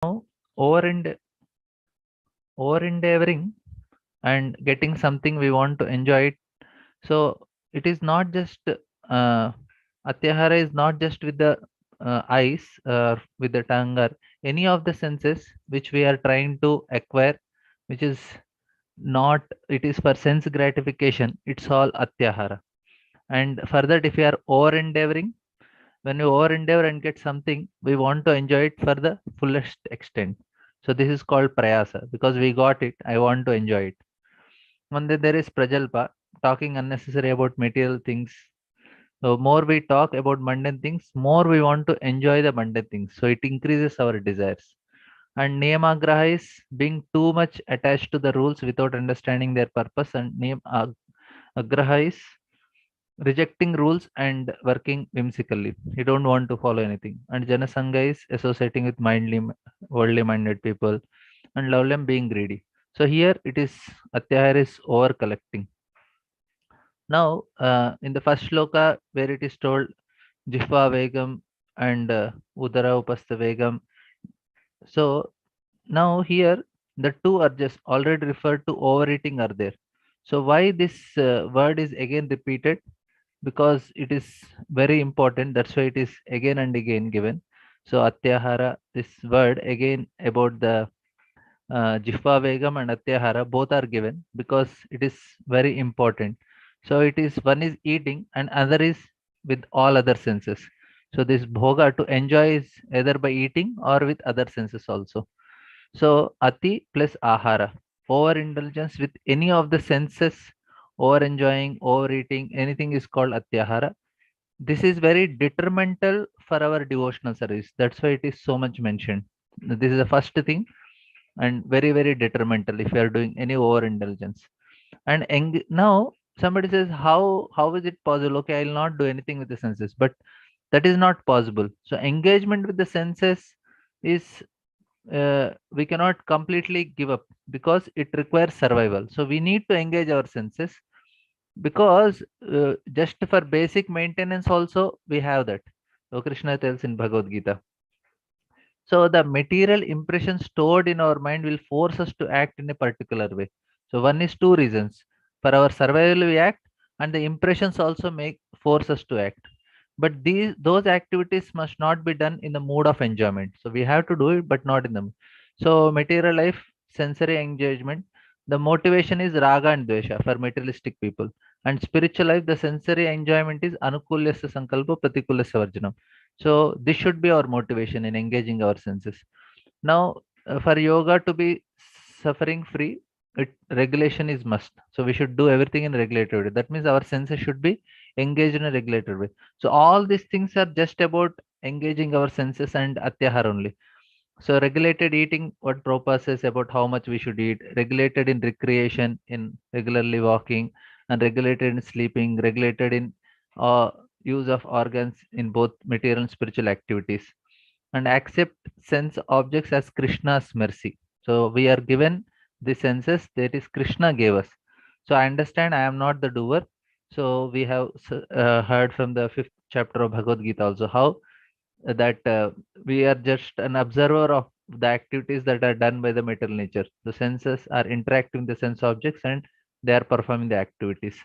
over and over endeavoring and getting something we want to enjoy it. So it is not just atyahara is not just with the eyes or with the tongue or any of the senses which we are trying to acquire, which is not, it is for sense gratification, it's all atyahara. And further, if you are over endeavoring, when you over endeavor and get something, we want to enjoy it for the fullest extent. So this is called prayasa, because we got it, I want to enjoy it. And then there is prajalpa, talking unnecessary about material things. So more we talk about mundane things, more we want to enjoy the mundane things. So it increases our desires. And niyamagraha is being too much attached to the rules without understanding their purpose. And agraha is rejecting rules and working whimsically. You don't want to follow anything. And janasanga is associating with worldly minded people. And lavlyam being greedy. So here it is atyahara is over collecting. Now, in the first shloka where it is told Jihva Vegam and Udara Upastha Vegam. So now here the two are just already referred to overeating are there. So why this word is again repeated? Because it is very important. That's why it is again and again given. So Atyahara, this word again about the Jihva Vegam and Atyahara both are given because it is very important. So it is, one is eating and other is with all other senses. So this bhoga to enjoy is either by eating or with other senses also. So ati plus ahara, overindulgence with any of the senses, over enjoying, overeating, anything is called atyahara. This is very detrimental for our devotional service. That's why it is so much mentioned. This is the first thing, and very very detrimental if you are doing any overindulgence. And now somebody says, how is it possible? Okay, I'll not do anything with the senses, but that is not possible. So engagement with the senses is, we cannot completely give up because it requires survival. So we need to engage our senses, because just for basic maintenance also we have that. So Krishna tells in Bhagavad Gita. So the material impression stored in our mind will force us to act in a particular way. So one is two reasons. For our survival we act, and the impressions also make force us to act. But those activities must not be done in the mood of enjoyment. So we have to do it, but not in the mood. So material life, sensory engagement, the motivation is raga and dvesha for materialistic people. And spiritual life, the sensory enjoyment is anukulyasya sankalpa pratikulyasya varjanam. So this should be our motivation in engaging our senses. Now, for yoga to be suffering free, regulation is must. So we should do everything in regulated way. That means our senses should be engaged in a regulated way. So all these things are just about engaging our senses and atyahar only. So regulated eating, what Prabhupada says about how much we should eat, regulated in recreation, in regularly walking, and regulated in sleeping, regulated in use of organs in both material and spiritual activities, and accept sense objects as Krishna's mercy. So we are given the senses that is Krishna gave us. So I understand I am not the doer. So we have heard from the 5th chapter of Bhagavad Gita also how that we are just an observer of the activities that are done by the material nature. The senses are interacting with the sense objects and they are performing the activities.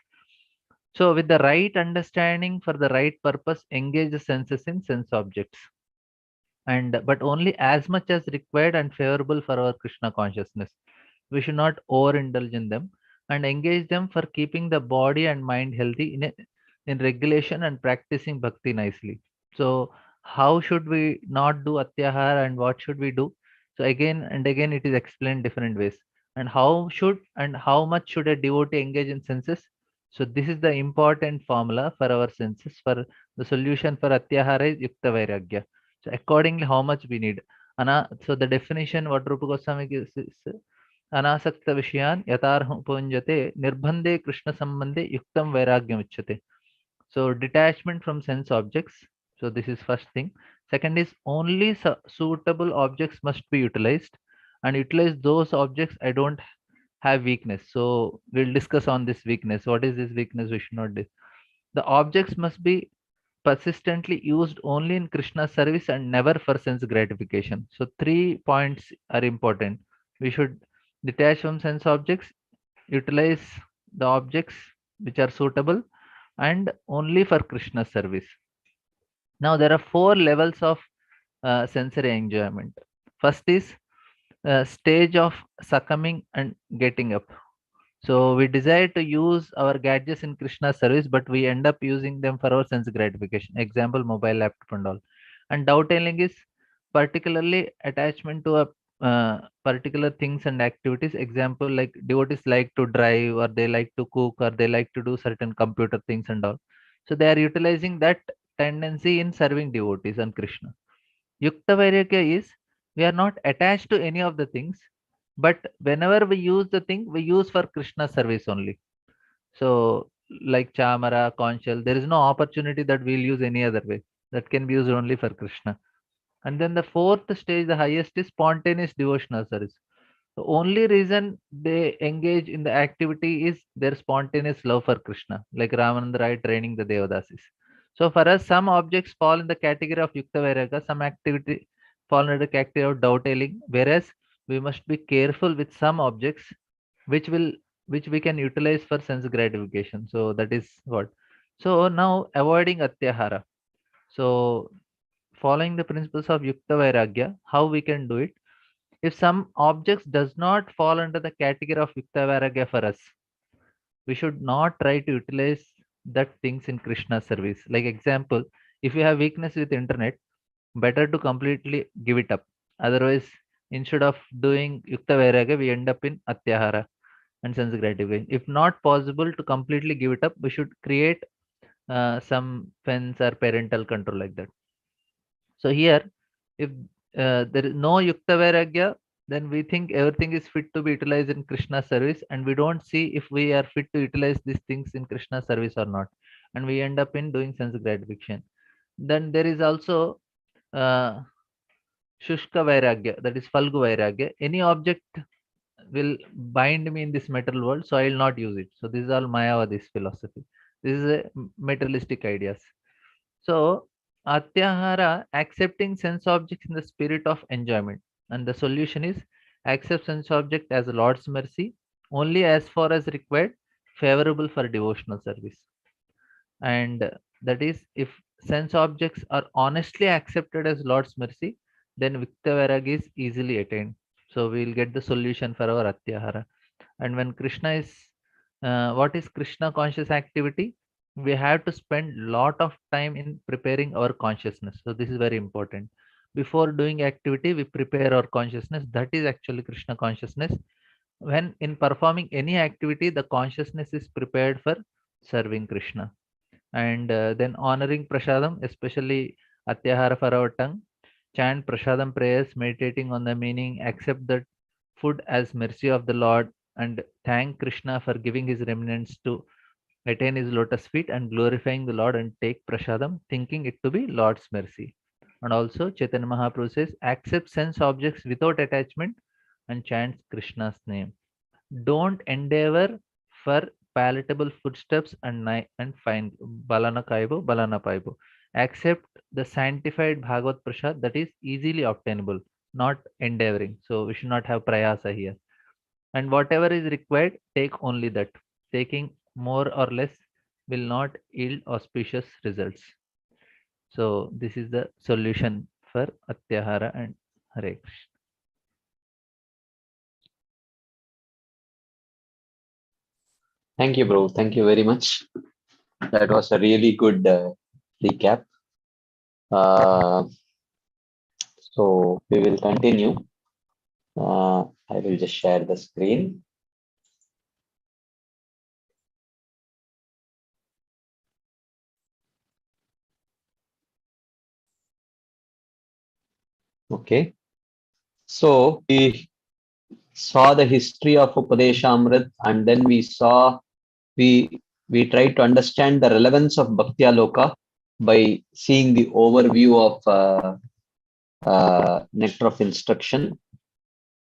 So with the right understanding for the right purpose, engage the senses in sense objects, and but only as much as required and favorable for our Krishna consciousness. We should not overindulge in them, and engage them for keeping the body and mind healthy in regulation and practicing bhakti nicely. So how should we not do atyahar and what should we do? So again and again it is explained different ways. And how should and how much should a devotee engage in senses? So this is the important formula for our senses. For the solution for atyahara is yukta vairagya. So accordingly, how much we need. So the definition what Rupa Goswami gives is अनासक्त विषयान यथार्हमुपयुञ्जते निर्बन्धे कृष्ण संबंधे युक्तं वैराग्यम उच्यते. So detachment from sense objects. So this is first thing. Second is only suitable objects must be utilized, and utilize those objects I don't have weakness. So we'll discuss on this weakness. What is this weakness we should not do? The objects must be persistently used only in Krishna's service and never for sense gratification. So 3 points are important. We should detach from sense objects, utilize the objects which are suitable, and only for Krishna's service. Now there are 4 levels of sensory enjoyment. First is stage of succumbing and getting up. So we desire to use our gadgets in Krishna's service, but we end up using them for our sense gratification. Example, mobile, laptop, and all. And downtelling is particularly attachment to a particular things and activities. Example, like devotees like to drive, or they like to cook, or they like to do certain computer things and all. So they are utilizing that tendency in serving devotees and Krishna. Yukta vairagya is we are not attached to any of the things, but whenever we use the thing, we use for Krishna service only. So, like chamara, conch shell, there is no opportunity that we'll use any other way. That can be used only for Krishna. And then the fourth stage, the highest, is spontaneous devotional service. The only reason they engage in the activity is their spontaneous love for Krishna, like Ramananda Rai training the Devadasis. So for us, some objects fall in the category of Yukta Vairagya, some activity fall under the category of dovetailing, whereas we must be careful with some objects which will which we can utilize for sense gratification. So that is what. So now avoiding Atyahara. So following the principles of Yukta Vairagya, how we can do it? If some objects does not fall under the category of Yukta Vairagya for us, we should not try to utilize that things in Krishna service. Like example, if you have weakness with internet, better to completely give it up. Otherwise, instead of doing Yukta Vairagya, we end up in Atyahara and sense gratification. If not possible to completely give it up, we should create some fence or parental control like that. So here, if there is no Yukta Vairagya, then we think everything is fit to be utilized in Krishna service, and we don't see if we are fit to utilize these things in Krishna service or not, and we end up in doing sense gratification. Then there is also uh, Shushka Vairagya, that is Falgu Vairagya. Any object will bind me in this material world, so I will not use it. So this is all Mayavadi's philosophy. This is a materialistic ideas. So, Atyahara, accepting sense objects in the spirit of enjoyment. And the solution is accept sense object as a Lord's mercy, only as far as required, favorable for devotional service. And that is, if sense objects are honestly accepted as Lord's mercy, then Vikta Vairagya is easily attained. So, we will get the solution for our Atyahara. And when Krishna is what is Krishna conscious activity, we have to spend lot of time in preparing our consciousness. So this is very important. Before doing activity, we prepare our consciousness. That is actually Krishna consciousness. When in performing any activity, the consciousness is prepared for serving Krishna. And then honoring prasadam, especially atyahara for our tongue, chant prasadam prayers, meditating on the meaning, accept that food as mercy of the Lord, and thank Krishna for giving his remnants to attain his lotus feet, and glorifying the Lord and take prasadam, thinking it to be Lord's mercy. And also Chaitanya Mahaprabhu says, accept sense objects without attachment and chants Krishna's name. Don't endeavor for palatable footsteps and find balana kaibo, balana paibo. Accept the sanctified Bhagavad Prasad that is easily obtainable, not endeavoring. So we should not have prayasa here. And whatever is required, take only that. Taking more or less will not yield auspicious results. So this is the solution for Atyahara and Hare Krishna. Thank you, bro. Thank you very much. That was a really good recap. So we will continue. I will just share the screen. Okay. So we saw the history of Upadeshamrit, and then we tried to understand the relevance of Bhakti Aloka by seeing the overview of Nectar of Instruction,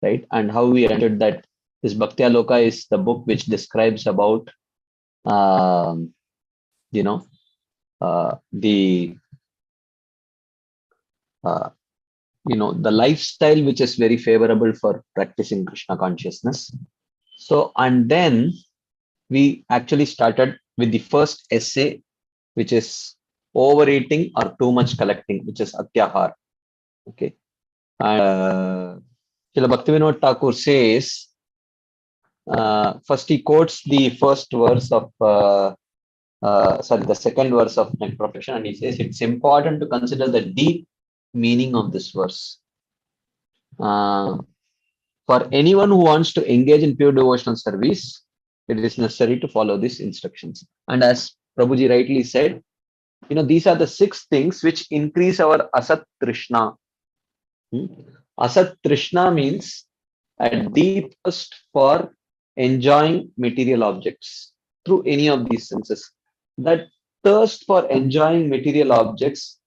right? And how we understood that this Bhakti Aloka is the book which describes about, you know, the the lifestyle which is very favorable for practicing Krishna consciousness. So, and then we actually started with the first essay, which is overeating or too much collecting, which is atyahar. Okay. And Srila Bhaktivinoda Thakur says, first he quotes the first verse of, the second verse of Nectar of Perfection, and he says it's important to consider the deep meaning of this verse. For anyone who wants to engage in pure devotional service, it is necessary to follow these instructions. And as Prabhuji rightly said, these are the 6 things which increase our asat trishna. Asat trishna means a deep thirst for enjoying material objects through any of these senses. That thirst for enjoying material objects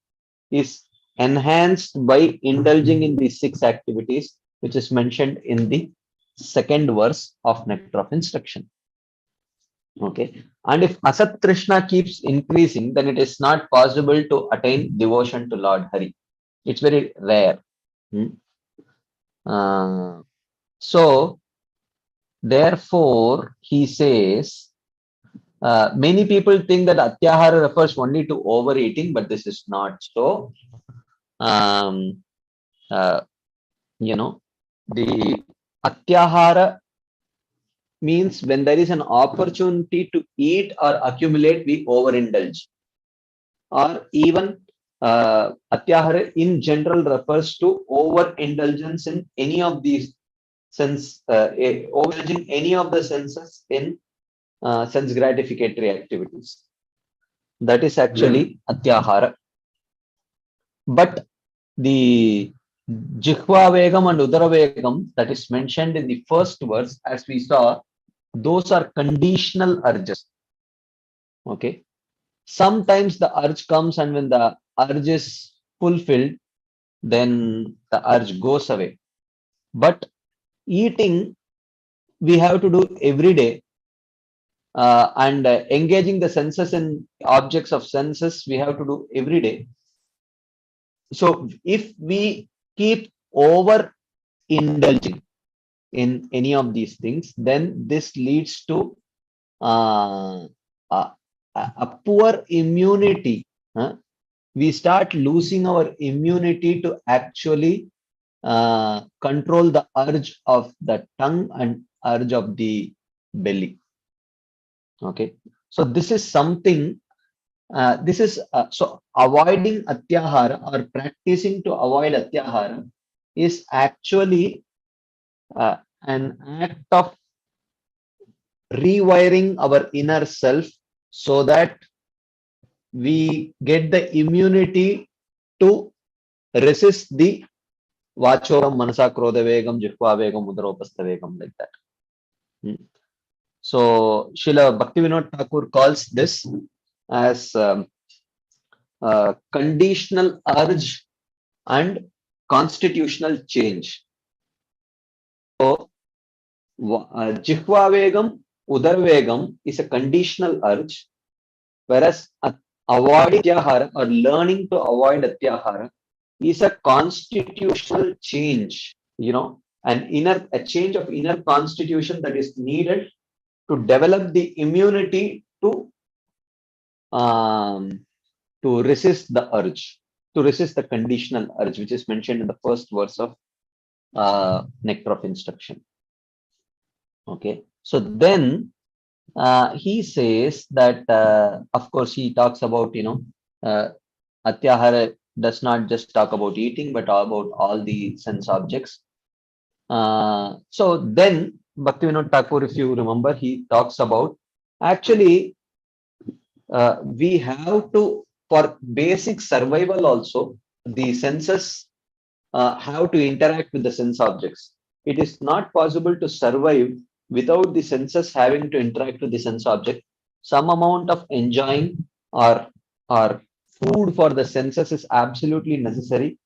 is enhanced by indulging in these 6 activities, which is mentioned in the second verse of Nectar of Instruction. Okay. And if Asat Trishna keeps increasing, then it is not possible to attain devotion to Lord Hari. It's very rare. So, therefore, he says, many people think that Atyahara refers only to overeating, but this is not so. The Atyahara means when there is an opportunity to eat or accumulate, we overindulge. Or even Atyahara in general refers to overindulgence in any of these sense, overindulging any of the senses in sense gratificatory activities. That is actually Atyahara. But the Jihva Vegam and Udara Vegam that is mentioned in the first verse, as we saw, those are conditional urges. Okay. Sometimes the urge comes, and when the urge is fulfilled, then the urge goes away. But eating, we have to do every day. And engaging the senses in objects of senses, we have to do every day. So if we keep over indulging in any of these things, then this leads to a poor immunity. We start losing our immunity to actually control the urge of the tongue and urge of the belly. Okay, so this is something. So avoiding atyahara or practicing to avoid atyahara is actually an act of rewiring our inner self so that we get the immunity to resist the vachoram, manasa, krodha vegam, jihva vegam, udaropastha vegam, like that. So Srila Bhaktivinoda Thakur calls this as conditional urge and constitutional change. So jihva vegam, udar vegam is a conditional urge, whereas avoiding atyahara or learning to avoid atyahara is a constitutional change, a change of inner constitution that is needed to develop the immunity to resist the urge, to resist the conditional urge, which is mentioned in the first verse of Nectar of Instruction. Okay, so then he says that, of course, he talks about, atyahara does not just talk about eating, but about all the sense objects. So then Bhaktivinoda Thakur, if you remember, he talks about actually we have to, for basic survival also, the senses have to interact with the sense objects. It is not possible to survive without the senses having to interact with the sense object. Some amount of enjoying or food for the senses is absolutely necessary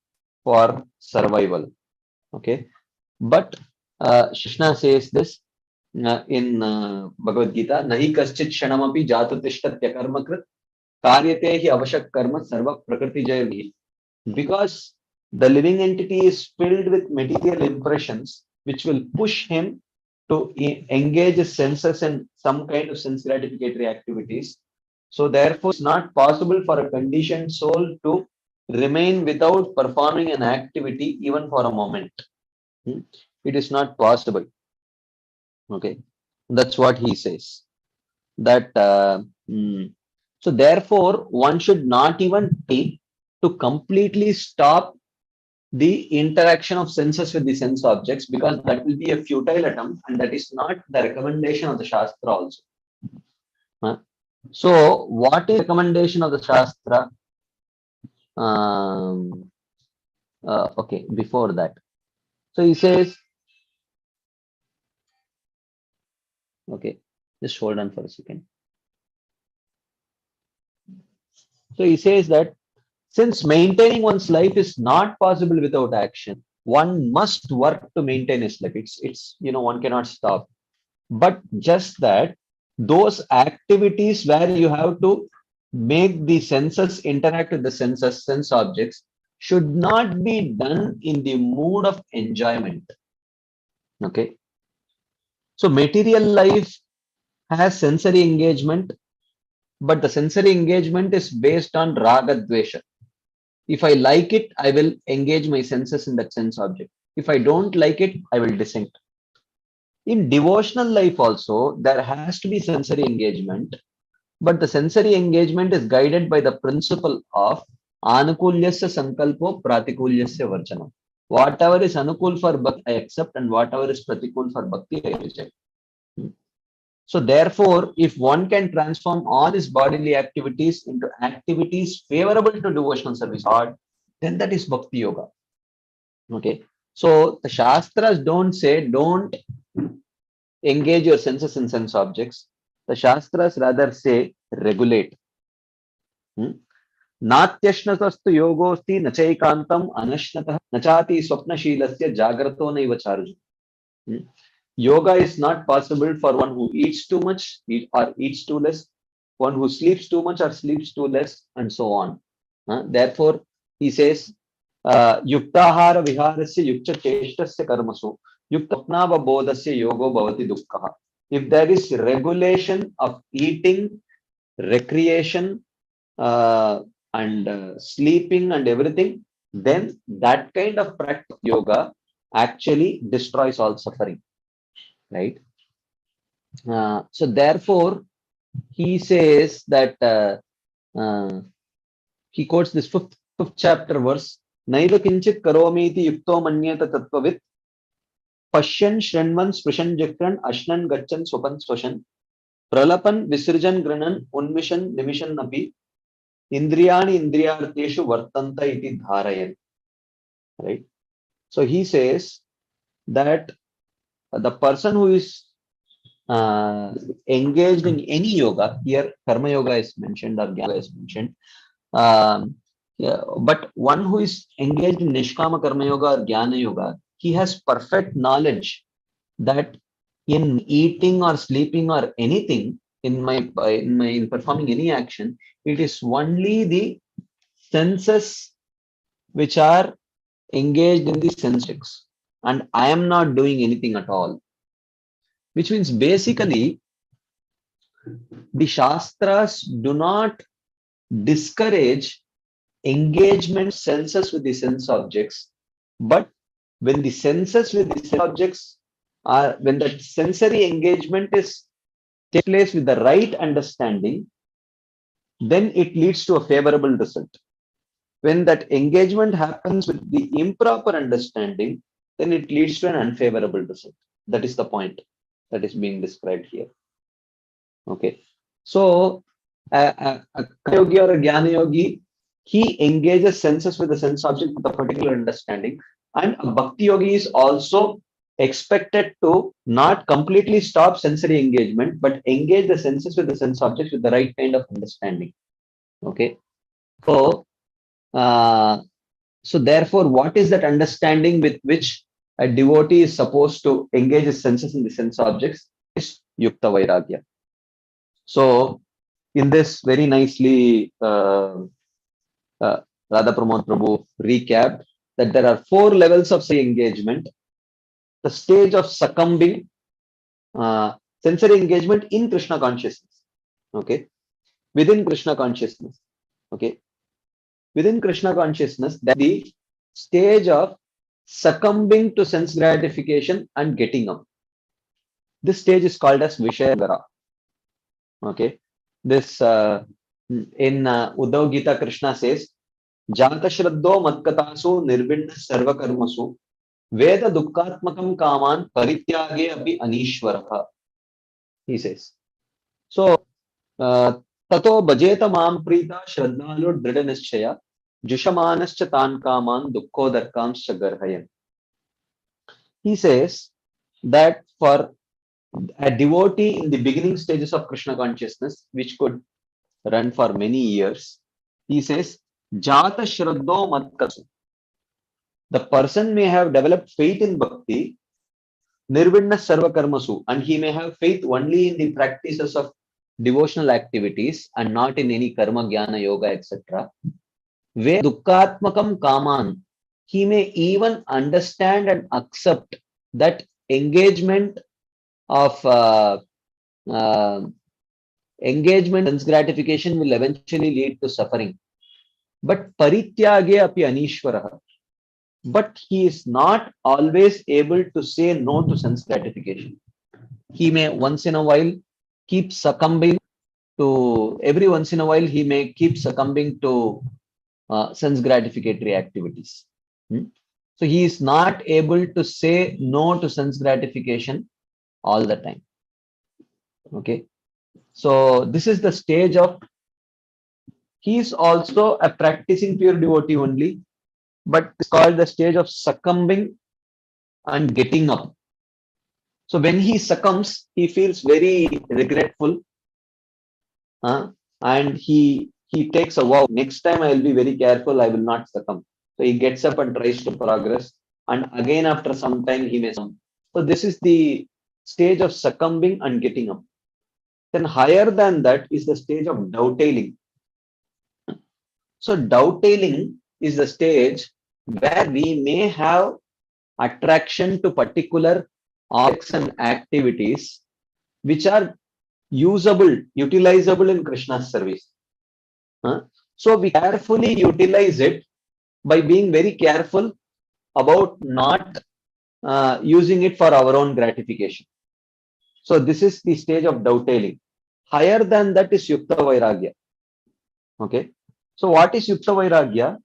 for survival. Okay, but Krishna says this in Bhagavad Gita, nahi kaschit shanamapi jatu tishtatya karmakrit karyate hi avashak karma sarva prakriti jayvi. Because the living entity is filled with material impressions which will push him to engage his senses in some kind of sense gratificatory activities. So therefore, it's not possible for a conditioned soul to remain without performing an activity even for a moment. It is not possible. Okay, that's what he says. That so therefore, one should not even try to completely stop the interaction of senses with the sense objects, because that will be a futile attempt, and that is not the recommendation of the Shastra also. So, what is the recommendation of the Shastra? Okay, before that. So he says, okay, just hold on for a second. So he says that since maintaining one's life is not possible without action, one must work to maintain his life. It's one cannot stop. But just that those activities where you have to make the senses interact with the sense objects should not be done in the mood of enjoyment. Okay. So material life has sensory engagement, but the sensory engagement is based on raga dvesha. If I like it, I will engage my senses in that sense object. If I don't like it, I will dissent. In devotional life also, there has to be sensory engagement, but the sensory engagement is guided by the principle of anukulyasya sankalpo pratikulyasya varchanam. Whatever is anukul for bhakti, I accept, and whatever is pratikul for bhakti, I reject. So therefore, if one can transform all his bodily activities into activities favorable to devotional service, then that is bhakti yoga. Okay. So the Shastras don't say don't engage your senses in sense objects. The Shastras rather say regulate. नात्यश्नतस्तु योगोस्ति न चैकान्तं अनश्नतः न चाति स्वप्नशीलस्य जाग्रतो नैव चारुज. Yoga is not possible for one who eats too much or eats too less, one who sleeps too much or sleeps too less, and so on. Therefore, he says, yuktahara viharasya yukta cheshtasya karmasu yuktapnava bodhasya yogo bhavati dukkha. If there is regulation of eating, recreation, and sleeping and everything, then that kind of practice of yoga actually destroys all suffering. Right? So therefore, he says that he quotes this fifth chapter verse, Naiva kinchit karomiti yukto manyata tattvavit pashyan shranvan sprishan jakran ashnan gachan swapan swashan pralapan visirjan granan unmishan nimishan napi indriyani indriyarteshu vartanta iti dharayan. Right? So he says that the person who is engaged in any yoga, here karma yoga is mentioned or jnana yoga is mentioned, but one who is engaged in nishkama karma yoga or jnana yoga, he has perfect knowledge that in eating or sleeping or anything, in performing any action, it is only the senses which are engaged in the senses, and I am not doing anything at all. Which means basically the Shastras do not discourage engagement senses with the sense objects, but when the senses with the sense objects are, when the sensory engagement is takes place with the right understanding, then it leads to a favorable result. When that engagement happens with the improper understanding, then it leads to an unfavorable result. That is the point that is being described here. Okay. So a yogi or a jnana yogi, he engages senses with the sense object with a particular understanding, and a bhakti yogi is also expected to not completely stop sensory engagement, but engage the senses with the sense objects with the right kind of understanding. Okay. So so therefore, what is that understanding with which a devotee is supposed to engage his senses in the sense objects? Is yukta vairagya. So in this very nicely Radha Pramod Prabhu recapped that there are 4 levels of engagement. The stage of succumbing, sensory engagement in Krishna consciousness. Okay, within Krishna consciousness. Okay, within Krishna consciousness, that the stage of succumbing to sense gratification and getting up. This stage is called as Vishayagara. Okay, this in Uddhav Gita, Krishna says, Jata Shraddho Matkatasu Nirbinna Sarvakarmasu Veda Dukkatmakam Kaman Parityage Api Anishwaraha. He says. So, Tato Bajeta Mam Prita Shraddhalu Drida Nischaya Jushamanascha Tan Kaman Dukkodarkamscha Garhayan. He says that for a devotee in the beginning stages of Krishna consciousness, which could run for many years, he says, Jata Shraddho Matkasu. The person may have developed faith in Bhakti, Nirvinna Sarva Karmasu, and he may have faith only in the practices of devotional activities and not in any karma, jnana, yoga, etc. Where dukkatmakam kaman, he may even understand and accept that engagement of engagement and gratification will eventually lead to suffering. But parityage api anishwaraha. But he is not always able to say no to sense gratification. He may once in a while keep succumbing to, every once in a while, he may keep succumbing to sense gratificatory activities. So he is not able to say no to sense gratification all the time. Okay. So this is the stage of, he is also a practicing pure devotee only, but it's called the stage of succumbing and getting up. So when he succumbs, he feels very regretful, and he takes a vow. Next time I will be very careful. I will not succumb. So he gets up and tries to progress, and again after some time he may succumb. So this is the stage of succumbing and getting up. Then higher than that is the stage of dovetailing. So dovetailing is the stage where we may have attraction to particular objects and activities which are usable, utilizable in Krishna's service. So we carefully utilize it by being very careful about not using it for our own gratification. So this is the stage of dovetailing. Higher than that is Yukta Vairagya. Okay. So what is Yukta Vairagya?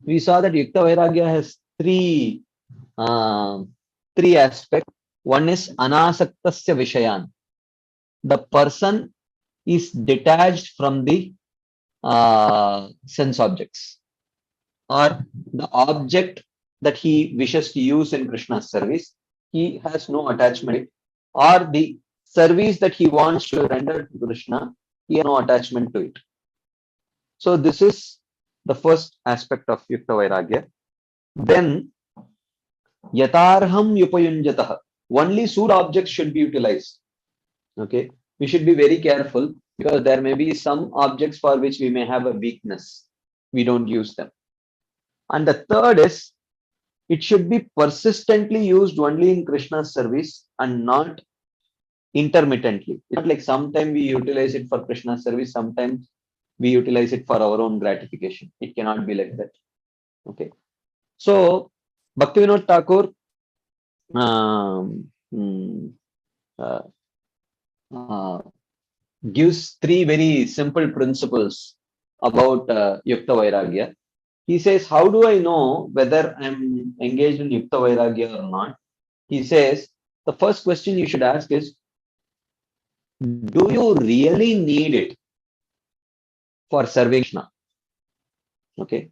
We saw that Yukta Vairagya has three aspects. One is Anasaktasya Vishayan. The person is detached from the sense objects, or the object that he wishes to use in Krishna's service, he has no attachment, or the service that he wants to render to Krishna, he has no attachment to it. So this is the first aspect of Yukta Vairagya. Then Yatarham Yupayunjatah. Only Sud objects should be utilized. Okay. We should be very careful because there may be some objects for which we may have a weakness. We don't use them. And the third is, it should be persistently used only in Krishna's service and not intermittently. It's not like sometimes we utilize it for Krishna's service, sometimes we utilize it for our own gratification. It cannot be like that. Okay. So, Bhaktivinoda Thakur gives three very simple principles about Yukta Vairagya. He says, how do I know whether I'm engaged in Yukta Vairagya or not? He says, the first question you should ask is, do you really need it for serving Krishna? Okay.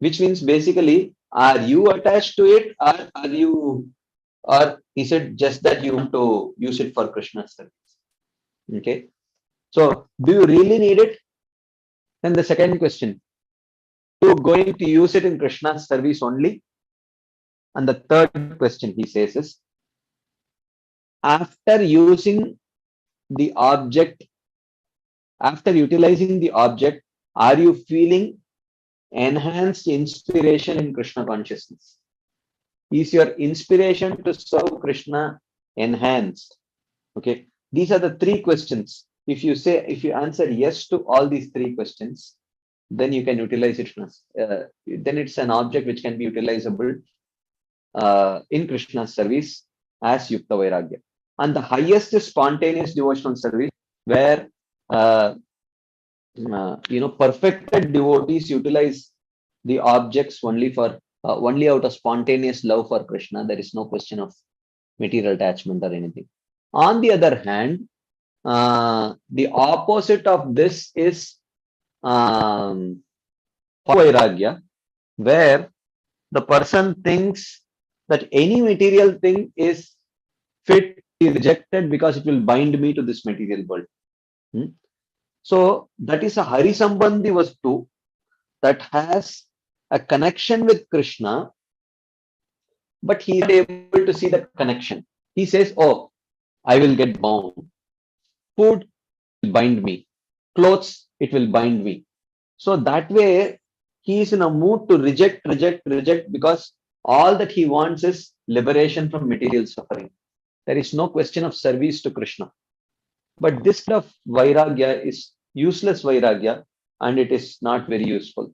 Which means basically, are you attached to it, or is it just that you want to use it for Krishna's service? Okay. So, do you really need it? Then the second question, are you going to use it in Krishna's service only? And the third question he says is, after using the object After utilizing the object, are you feeling enhanced inspiration in Krishna consciousness? Is your inspiration to serve Krishna enhanced? Okay, these are the three questions. If you answer yes to all these three questions, then you can utilize it. Then it's an object which can be utilizable in Krishna's service as Yukta Vairagya. And the highest is spontaneous devotional service, where perfected devotees utilize the objects only out of spontaneous love for Krishna. There is no question of material attachment or anything. On the other hand, the opposite of this is vairagya, where the person thinks that any material thing is fit to be rejected because it will bind me to this material world. So that is a Hari Sambandhi Vastu that has a connection with Krishna, but he is not able to see the connection. He says, oh, I will get bound. Food will bind me. Clothes, it will bind me. So that way, he is in a mood to reject, because all that he wants is liberation from material suffering. There is no question of service to Krishna. But this kind of vairagya is useless vairagya, and it is not very useful.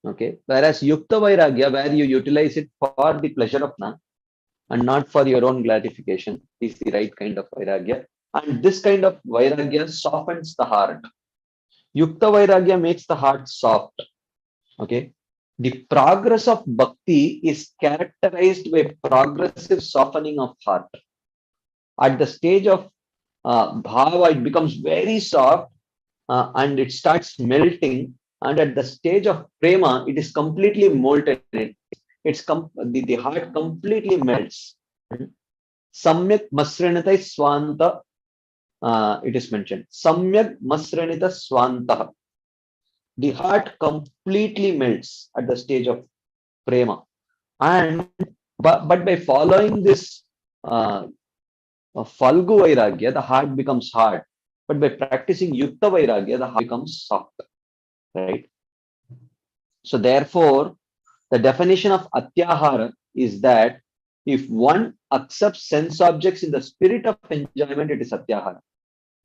Okay. Whereas Yukta Vairagya, where you utilize it for the pleasure of Krishna and not for your own gratification, is the right kind of Vairagya. And this kind of Vairagya softens the heart. Yukta Vairagya makes the heart soft. Okay. The progress of Bhakti is characterized by progressive softening of heart. At the stage of Bhava, it becomes very soft and it starts melting. And at the stage of prema, it is completely molten. The heart completely melts. Samyak masranitai swanta, it is mentioned. Samyak masranita swanta. The heart completely melts at the stage of prema. And but by following this Falgu Vairagya, the heart becomes hard. But by practicing Yukta Vairagya, the heart becomes soft. Right? So therefore, the definition of Atyahara is that if one accepts sense objects in the spirit of enjoyment, it is Atyahara.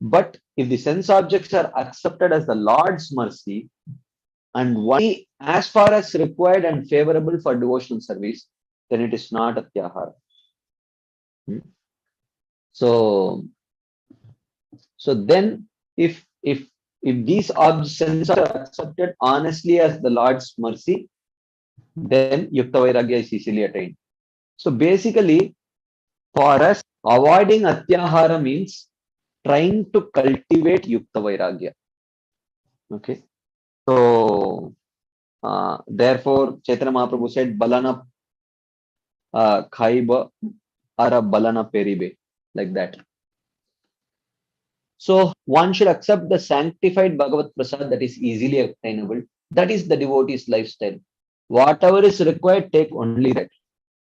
But if the sense objects are accepted as the Lord's mercy and only as far as required and favorable for devotional service, then it is not Atyahara. So then if these sense are accepted honestly as the Lord's mercy, then Yukta Vairagya is easily attained. So basically, for us, avoiding Atyahara means trying to cultivate Yukta Vairagya. Okay. So therefore, Chaitanya Mahaprabhu said, Balana Khaiba Ara Balana Peribe, like that. So one should accept the sanctified Bhagavat Prasad that is easily obtainable. That is the devotee's lifestyle. Whatever is required, take only that.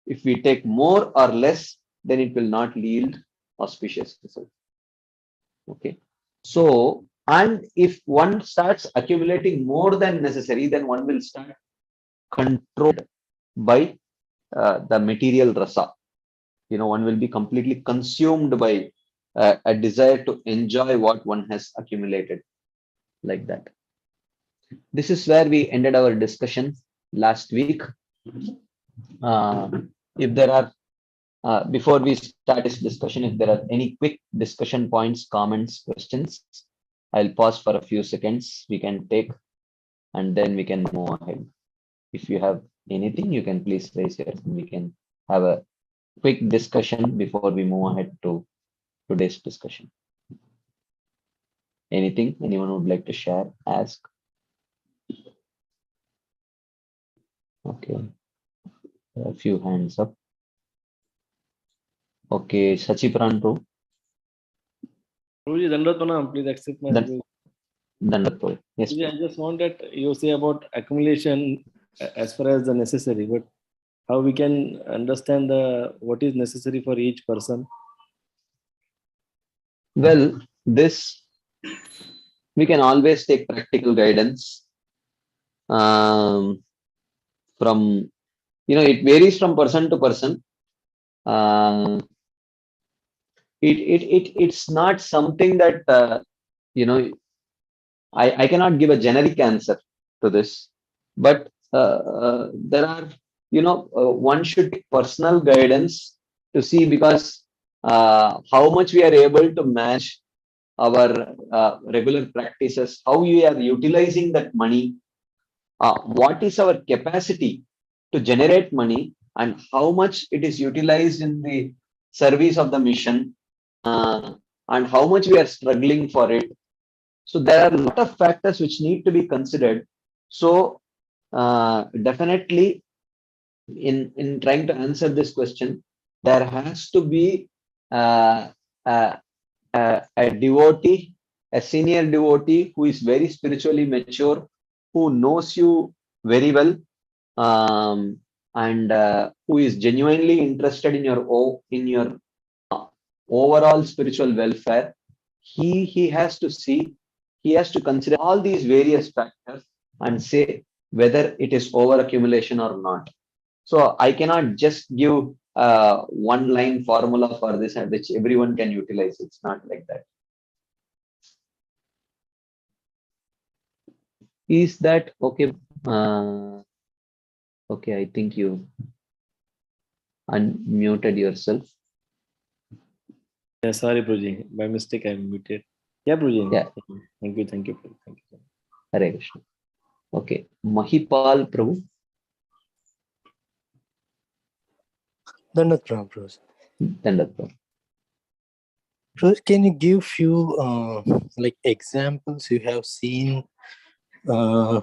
If we take more or less, then it will not yield auspicious results. Okay. So, and if one starts accumulating more than necessary, then one will start controlled by the material rasa. One will be completely consumed by a desire to enjoy what one has accumulated, like that. This is where we ended our discussion last week. If there are, before we start this discussion, if there are any quick discussion points, comments, questions, I'll pause for a few seconds. We can take, and then we can move ahead. If you have anything, you can please raise your hand. We can have a quick discussion before we move ahead to today's discussion. Anything anyone would like to share, ask? Okay. A few hands up. Okay, Sachi Pranto. Please accept my Dandat. Yes. I just want that you say about accumulation as far as the necessary, but how we can understand what is necessary for each person? Well, this we can always take practical guidance from, it varies from person to person. It's not something that, I cannot give a generic answer to this, but there are, one should take personal guidance to see, because how much we are able to manage our regular practices, how we are utilizing that money, what is our capacity to generate money, and how much it is utilized in the service of the mission, and how much we are struggling for it. So there are a lot of factors which need to be considered. So definitely, in trying to answer this question, there has to be uh, a devotee, a senior devotee who is very spiritually mature, who knows you very well, and who is genuinely interested in your overall spiritual welfare. He has to see, he has to consider all these various factors and say whether it is over accumulation or not. So I cannot just give one line formula for this which everyone can utilize. It's not like that. Is that okay? Okay, I think you unmuted yourself. Yeah, sorry, Prabhuji. By mistake, I muted. Yeah, Prabhuji. Yeah. Thank you. Thank you. Hare Krishna. Okay, Mahipal Prabhu. Dandath Prabhu. Dandath Prabhu. Can you give few like examples you have seen to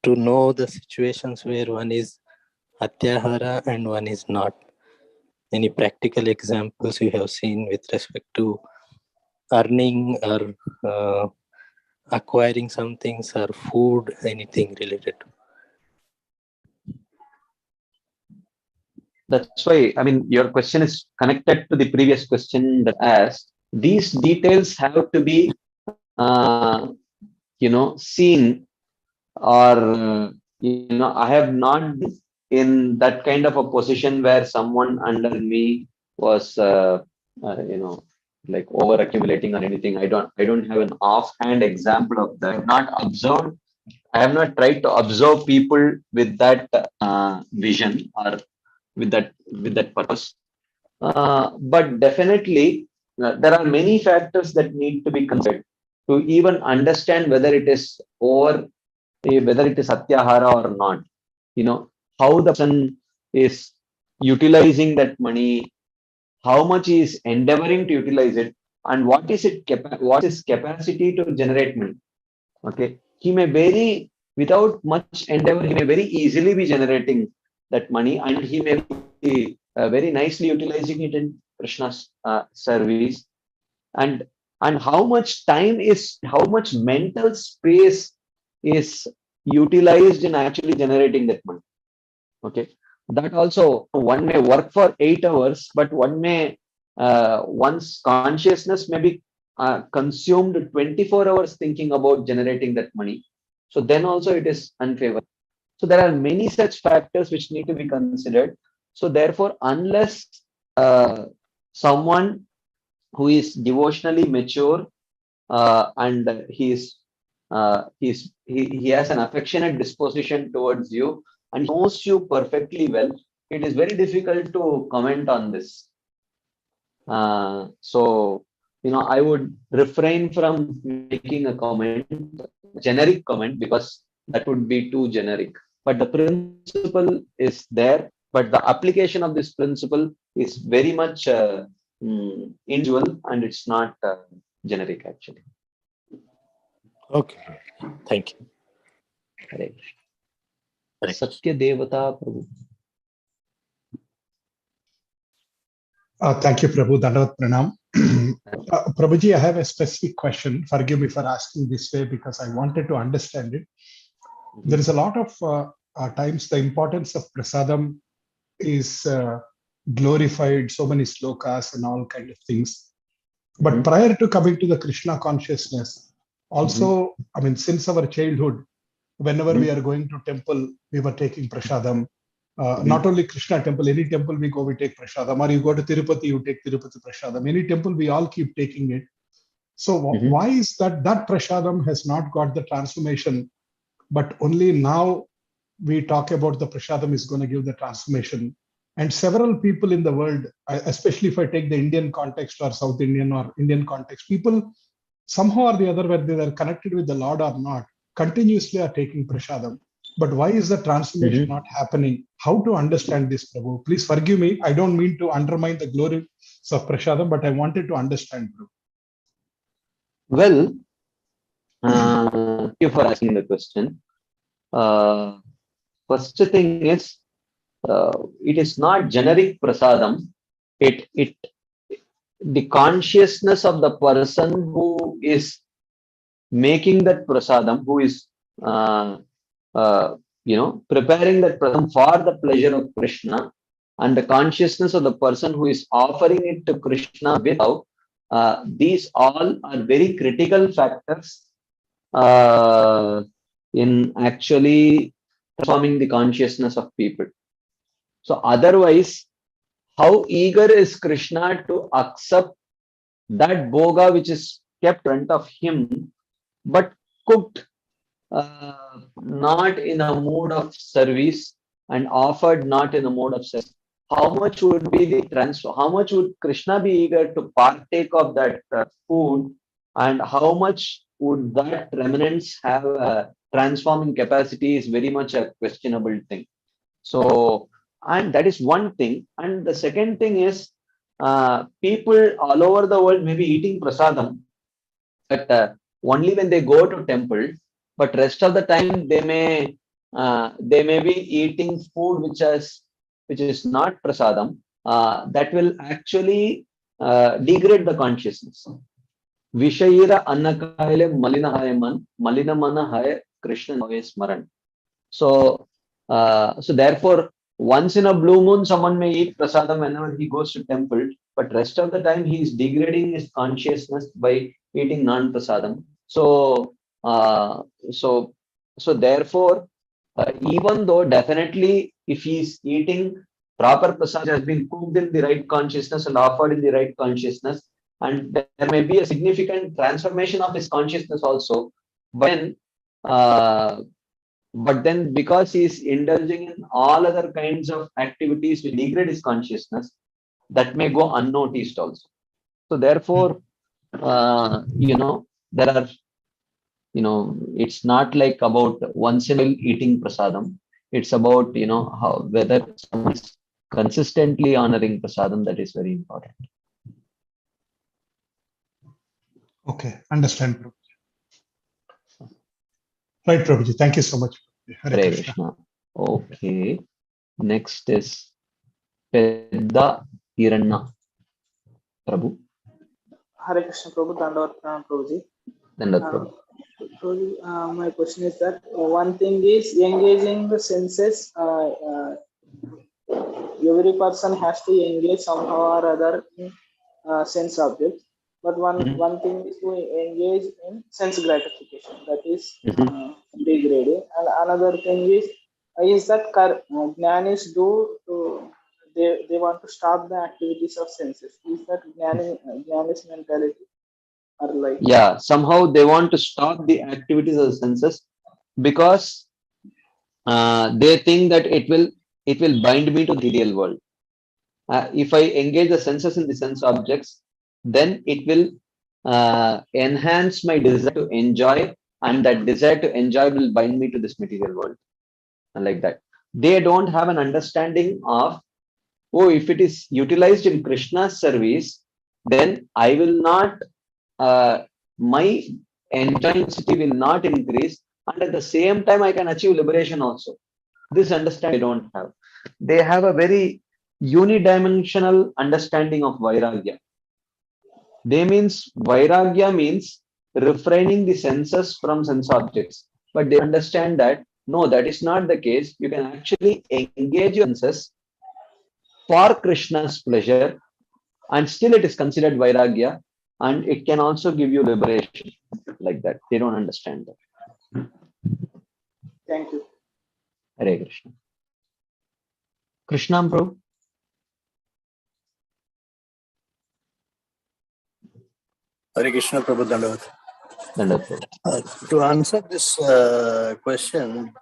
know the situations where one is atyahara and one is not? Any practical examples you have seen with respect to earning or acquiring some things or food, anything related to? That's why, I mean, your question is connected to the previous question that asked. These details have to be, seen, or, I have not been in that kind of a position where someone under me was, like over accumulating or anything. I don't have an offhand example of that. Not observed. I have not tried to observe people with that vision or with that purpose. But definitely, there are many factors that need to be considered to even understand whether it is atyahara or not. How the person is utilizing that money, how much he is endeavoring to utilize it, and what is his capacity to generate money. Okay, he may very, without much endeavor, he may very easily be generating that money, and he may be very nicely utilizing it in Krishna's service. And how much how much mental space is utilized in actually generating that money. Okay, that also, one may work for 8 hours, but one's consciousness may be consumed 24 hours thinking about generating that money. So then also it is unfavorable. So there are many such factors which need to be considered. So therefore, unless someone who is devotionally mature, and he has an affectionate disposition towards you and knows you perfectly well, it is very difficult to comment on this. So, I would refrain from making a generic comment, because that would be too generic. But the principle is there, but the application of this principle is very much individual, and it's not generic actually. Okay, thank you. Hare Krishna. Satya Devata Prabhu. Thank you, Prabhu. Dandavat Pranam. Prabhuji, I have a specific question. Forgive me for asking this way, because I wanted to understand it. There is a lot of times the importance of Prasadam is glorified, so many slokas and all kind of things. But prior to coming to the Krishna consciousness, Also, I mean, since our childhood, whenever we are going to temple, we were taking prasadam. Not only Krishna temple, any temple we go, we take prasadam. Or you go to Tirupati, you take Tirupati prasadam. Any temple, we all keep taking it. So why is that prasadam has not got the transformation, but only now we talk about the prasadam is going to give the transformation? And several people in the world, especially if I take the Indian context or South Indian or Indian context, people somehow or the other, whether they are connected with the Lord or not, continuously are taking prasadam. But why is the transformation not happening? How to understand this, Prabhu? Please forgive me. I don't mean to undermine the glories of prasadam, but I wanted to understand, Prabhu. Well, thank you for asking the question. First thing is, it is not generic prasadam. The consciousness of the person who is making that prasadam, who is preparing that prasadam for the pleasure of Krishna, and the consciousness of the person who is offering it to Krishna without, these all are very critical factors in actually transforming the consciousness of people. So otherwise, how eager is Krishna to accept that bhoga which is kept in front of him, but cooked not in a mood of service and offered not in a mode of service? How much would be the transfer? How much would Krishna be eager to partake of that food, and how much would that remnants have a transforming capacity is very much a questionable thing. So, and that is one thing. And the second thing is, people all over the world may be eating prasadam, but only when they go to temple. But rest of the time they may be eating food which is not prasadam. That will actually degrade the consciousness. Vishayira annakayale malina hayaman, malina mana hay Krishna smaran. So therefore, once in a blue moon, someone may eat prasadam whenever he goes to temple, but rest of the time he is degrading his consciousness by eating non-prasadam. So therefore, even though definitely if he is eating proper prasad has been cooked in the right consciousness and offered in the right consciousness, and there may be a significant transformation of his consciousness also, but then because he is indulging in all other kinds of activities which degrade his consciousness, that may go unnoticed also. So therefore, there are, it's not like about once in a while eating prasadam. It's about, how whether someone is consistently honoring prasadam. That is very important. Okay, understand, Prabhuji. Right, Prabhuji. Thank you so much. Hare Krishna. Okay. Next is Pedda Hiranna. Prabhu. Hare Krishna, Prabhu. Dandavat Pranam, Prabhuji. Dandavat, Prabhu. My question is that one thing is engaging the senses. Every person has to engage somehow or other in sense objects. But one thing is to engage in sense gratification, that is degrading. And another thing is that jnanis they want to stop the activities of senses. Is that jnanis mentality? Or like, yeah, somehow they want to stop the activities of the senses because they think that it will bind me to the real world. If I engage the senses in the sense objects, then it will enhance my desire to enjoy, and that desire to enjoy will bind me to this material world. And like that, they don't have an understanding of, if it is utilized in Krishna's service, then I will not, my enjoyability will not increase, and at the same time I can achieve liberation also. This understanding they don't have. They have a very unidimensional understanding of vairagya. Vairagya means refraining the senses from sense objects. But they understand that, no, that is not the case. You can actually engage your senses for Krishna's pleasure, and still it is considered vairagya. and it can also give you liberation like that. They don't understand that. Thank you. Hare Krishna. Krishna Prabhu. Hare Krishna Prabhu Dandavat. Dandavat. To answer this question,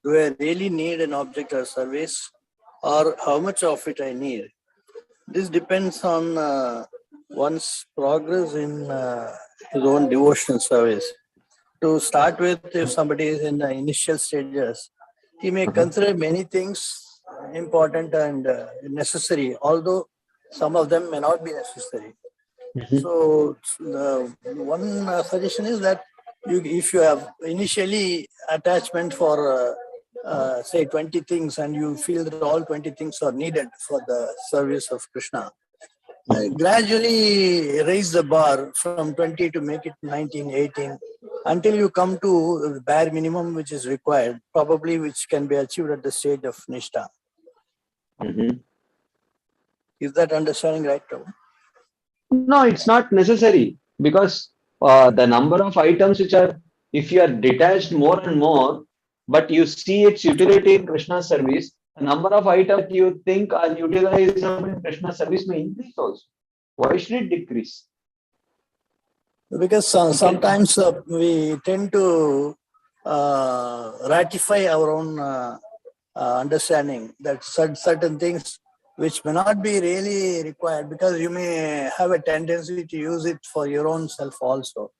do I really need an object or service, or how much of it I need? This depends on one's progress in his own devotional service. To start with, if somebody is in the initial stages, he may consider many things important and necessary, although some of them may not be necessary. So the one suggestion is that if you have initially attachment for say 20 things and you feel that all 20 things are needed for the service of Krishna, gradually raise the bar from 20 to make it 19, 18, until you come to the bare minimum which is required, probably which can be achieved at the stage of Nishtha. Is that understanding right, Prabhu? No, it's not necessary, because the number of items which are, if you are detached more and more, but you see its utility in Krishna service, the number of items that you think are utilizable in Krishna service may increase also. Why should it decrease? Because sometimes we tend to ratify our own understanding that certain things which may not be really required, because you may have a tendency to use it for your own self also.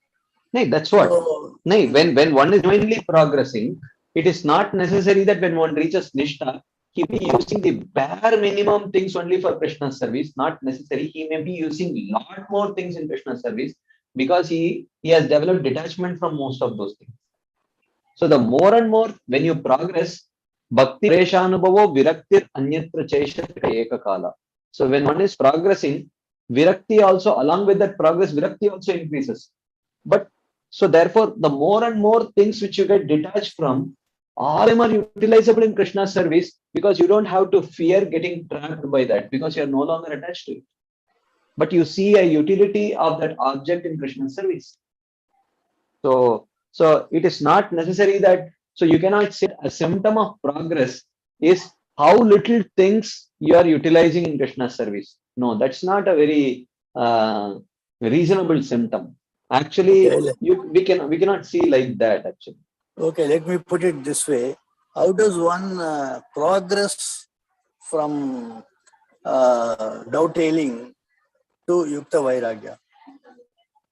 No, that's what. So, No, when one is genuinely progressing, it is not necessary that when one reaches Nishtha, he may be using the bare minimum things only for Krishna service. Not necessary. He may be using lot more things in Krishna service, because he has developed detachment from most of those things. So the more and more when you progress, Bhakti Preshanubhavo Viraktir Anyatra Cheshatra Ekakala. So when one is progressing, Virakti also, along with that progress, Virakti also increases. But so therefore, the more and more things which you get detached from, all of them are utilizable in Krishna service, because you don't have to fear getting trapped by that, because you are no longer attached to it. But you see a utility of that object in Krishna service. So it is not necessary that, so you cannot say a symptom of progress is how little things you are utilizing in Krishna service. No, that's not a very reasonable symptom. Actually, we cannot see like that actually. Okay, let me put it this way. How does one progress from dovetailing to Yukta Vairagya?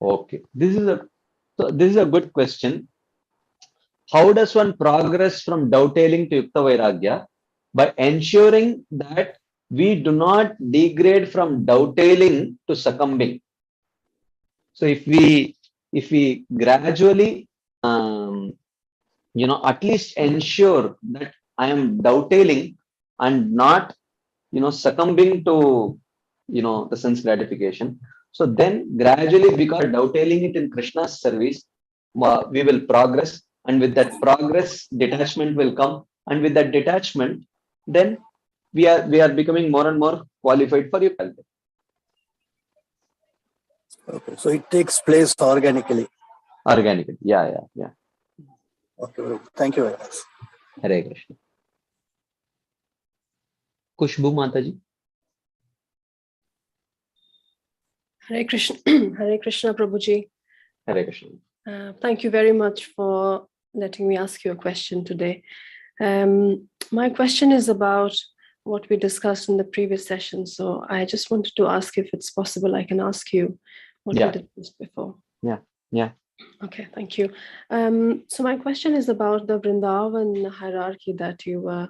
Okay, this is a good question. How does one progress from dovetailing to Yukta Vairagya? By ensuring that we do not degrade from dovetailing to succumbing. So if we gradually at least ensure that I am dovetailing and not succumbing to the sense gratification, so then gradually, because dovetailing it in Krishna's service, we will progress, and with that progress detachment will come, and with that detachment then we are becoming more and more qualified for Yukta. Okay, so it takes place organically. Yeah. Okay, thank you very much. Hare Krishna. Kushbu Mataji. Hare Krishna, Hare Krishna Prabhuji. Hare Krishna. Thank you very much for letting me ask you a question today. My question is about what we discussed in the previous session. So I just wanted to ask if it's possible I can ask you what we discussed before. Yeah. Okay, thank you. So my question is about the Vrindavan hierarchy that you were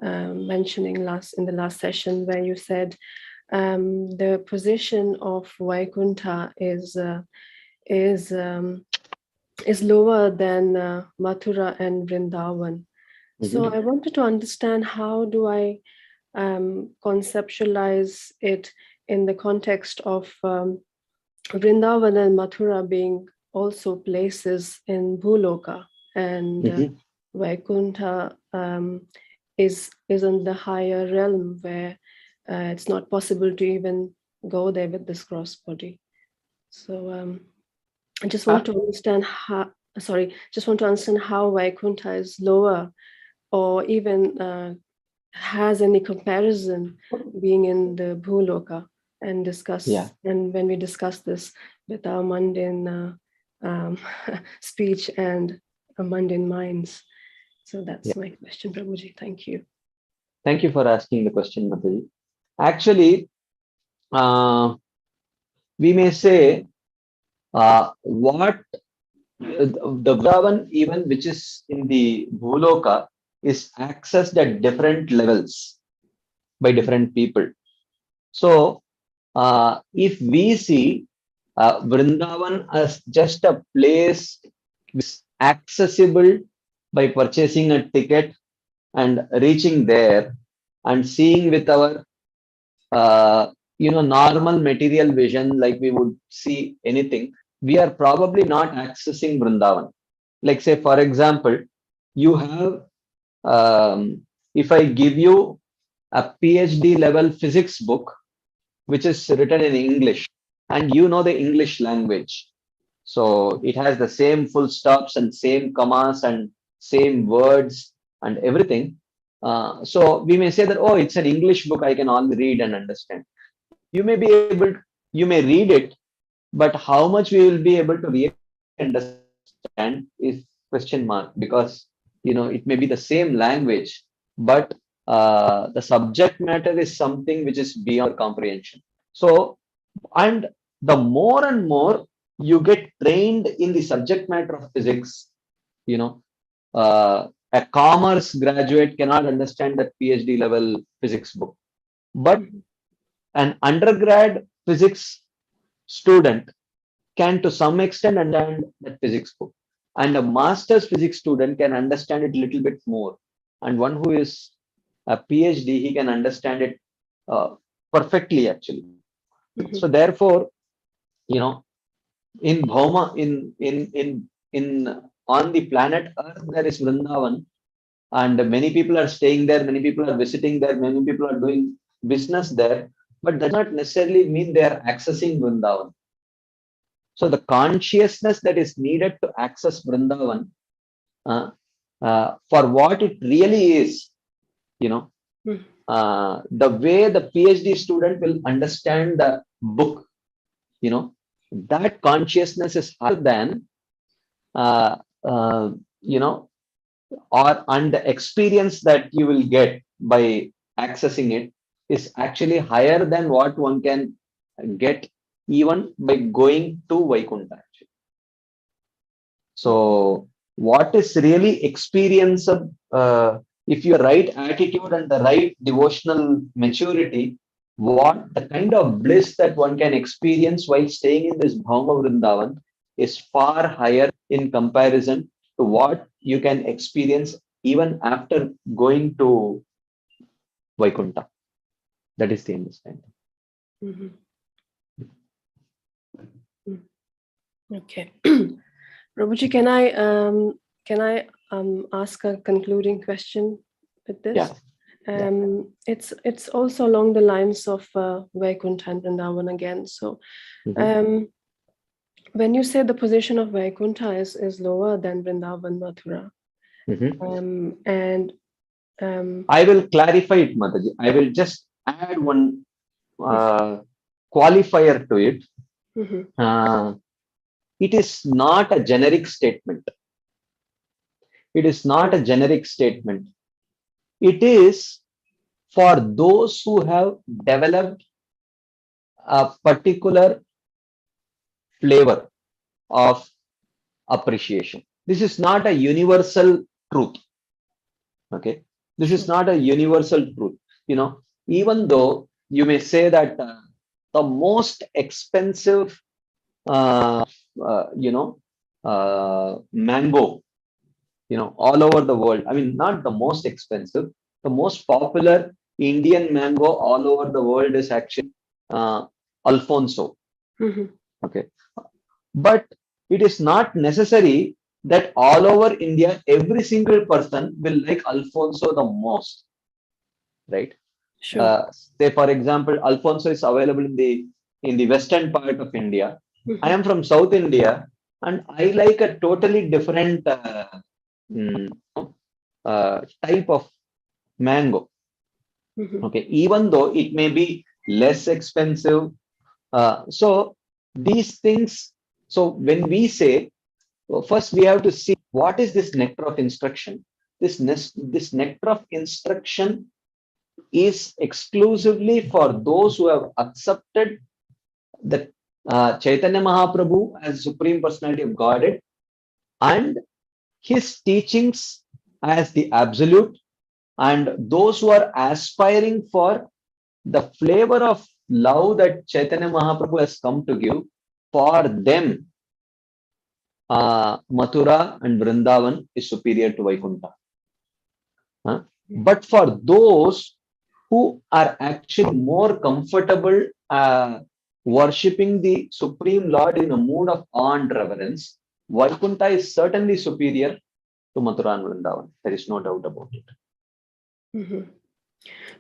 mentioning in the last session, where you said the position of Vaikuntha is lower than Mathura and Vrindavan. So I wanted to understand, how do I conceptualize it in the context of Vrindavan and Mathura being also places in Bhuloka, and Vaikuntha is in the higher realm where it's not possible to even go there with this cross body. So I just want to understand how. Just want to understand how Vaikuntha is lower, or even has any comparison being in the Bhuloka, and discuss. Yeah. And when we discuss this with our mundane speech and mundane minds. So that's my question, Prabhuji. Thank you. Thank you for asking the question, Mataji. Actually, we may say what the Vrindavan, even which is in the Bhuloka, is accessed at different levels by different people. So, if we see Vrindavan as just a place which is accessible by purchasing a ticket and reaching there and seeing with our normal material vision, like we would see anything, we are probably not accessing Vrindavan. Like, say, for example, you have, if I give you a PhD level physics book, which is written in English, and you know the English language. So it has the same full stops and same commas and same words and everything. So we may say that, oh, it's an English book, I can all read and understand. You may be able, you may read it, but how much we will be able to really understand is question mark, because it may be the same language, but the subject matter is something which is beyond comprehension. So, and the more and more you get trained in the subject matter of physics, a commerce graduate cannot understand that PhD level physics book, but an undergrad physics student can to some extent understand that physics book, and a master's physics student can understand it a little bit more, and one who is a PhD, he can understand it perfectly actually. So therefore, in Bhauma, in on the planet Earth, there is Vrindavan, and many people are staying there, many people are visiting there, many people are doing business there, but does not necessarily mean they are accessing Vrindavan. So the consciousness that is needed to access Vrindavan for what it really is, the way the PhD student will understand the book, that consciousness is higher than, and the experience that you will get by accessing it is actually higher than what one can get even by going to Vaikuntha. So what is really experience of, if your right attitude and the right devotional maturity, what the kind of bliss that one can experience while staying in this Bhauma Vrindavan is far higher in comparison to what you can experience even after going to Vaikuntha. That is the understanding. Okay. Prabhuji, can I ask a concluding question with this? Yeah. It's also along the lines of Vaikuntha and Vrindavan again. So when you say the position of Vaikuntha is lower than Vrindavan, Mathura, and I will clarify it, Mataji. I will just add one qualifier to it. It is not a generic statement. It is not a generic statement. It is for those who have developed a particular flavor of appreciation. This is not a universal truth. Okay. This is not a universal truth. Even though you may say that the most expensive, mango, all over the world. I mean, not the most expensive. The most popular Indian mango all over the world is actually Alfonso. Okay. But it is not necessary that all over India, every single person will like Alfonso the most. Right? Sure. Say, for example, Alfonso is available in the western part of India, I am from South India, and I like a totally different type of mango. Okay, even though it may be less expensive. So these things, so when we say, first we have to see what is this nectar of instruction. This nectar of instruction is exclusively for those who have accepted the Chaitanya Mahaprabhu as Supreme Personality of Godhead and his teachings as the absolute, and those who are aspiring for the flavor of love that Chaitanya Mahaprabhu has come to give. For them, Mathura and Vrindavan is superior to Vaikuntha. But for those who are actually more comfortable worshipping the Supreme Lord in a mood of awe and reverence, Vaikuntha is certainly superior to Mathura and Vrindavan. There is no doubt about it.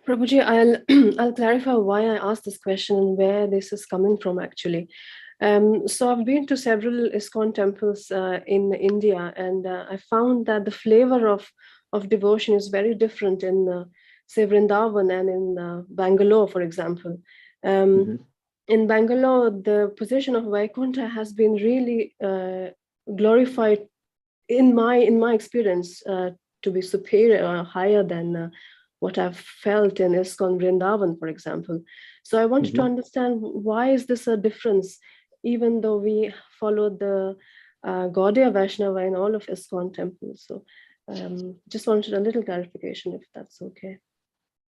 Prabhuji, I'll clarify why I asked this question and where this is coming from actually. So I've been to several ISKCON temples in India, and I found that the flavor of devotion is very different in say Vrindavan and in Bangalore, for example. In Bangalore, the position of Vaikuntha has been really glorified in my experience to be superior or higher than what I've felt in ISKCON Vrindavan, for example. So I wanted to understand, why is this a difference, even though we follow the Gaudiya Vaishnava in all of ISKCON temples? So just wanted a little clarification, if that's okay.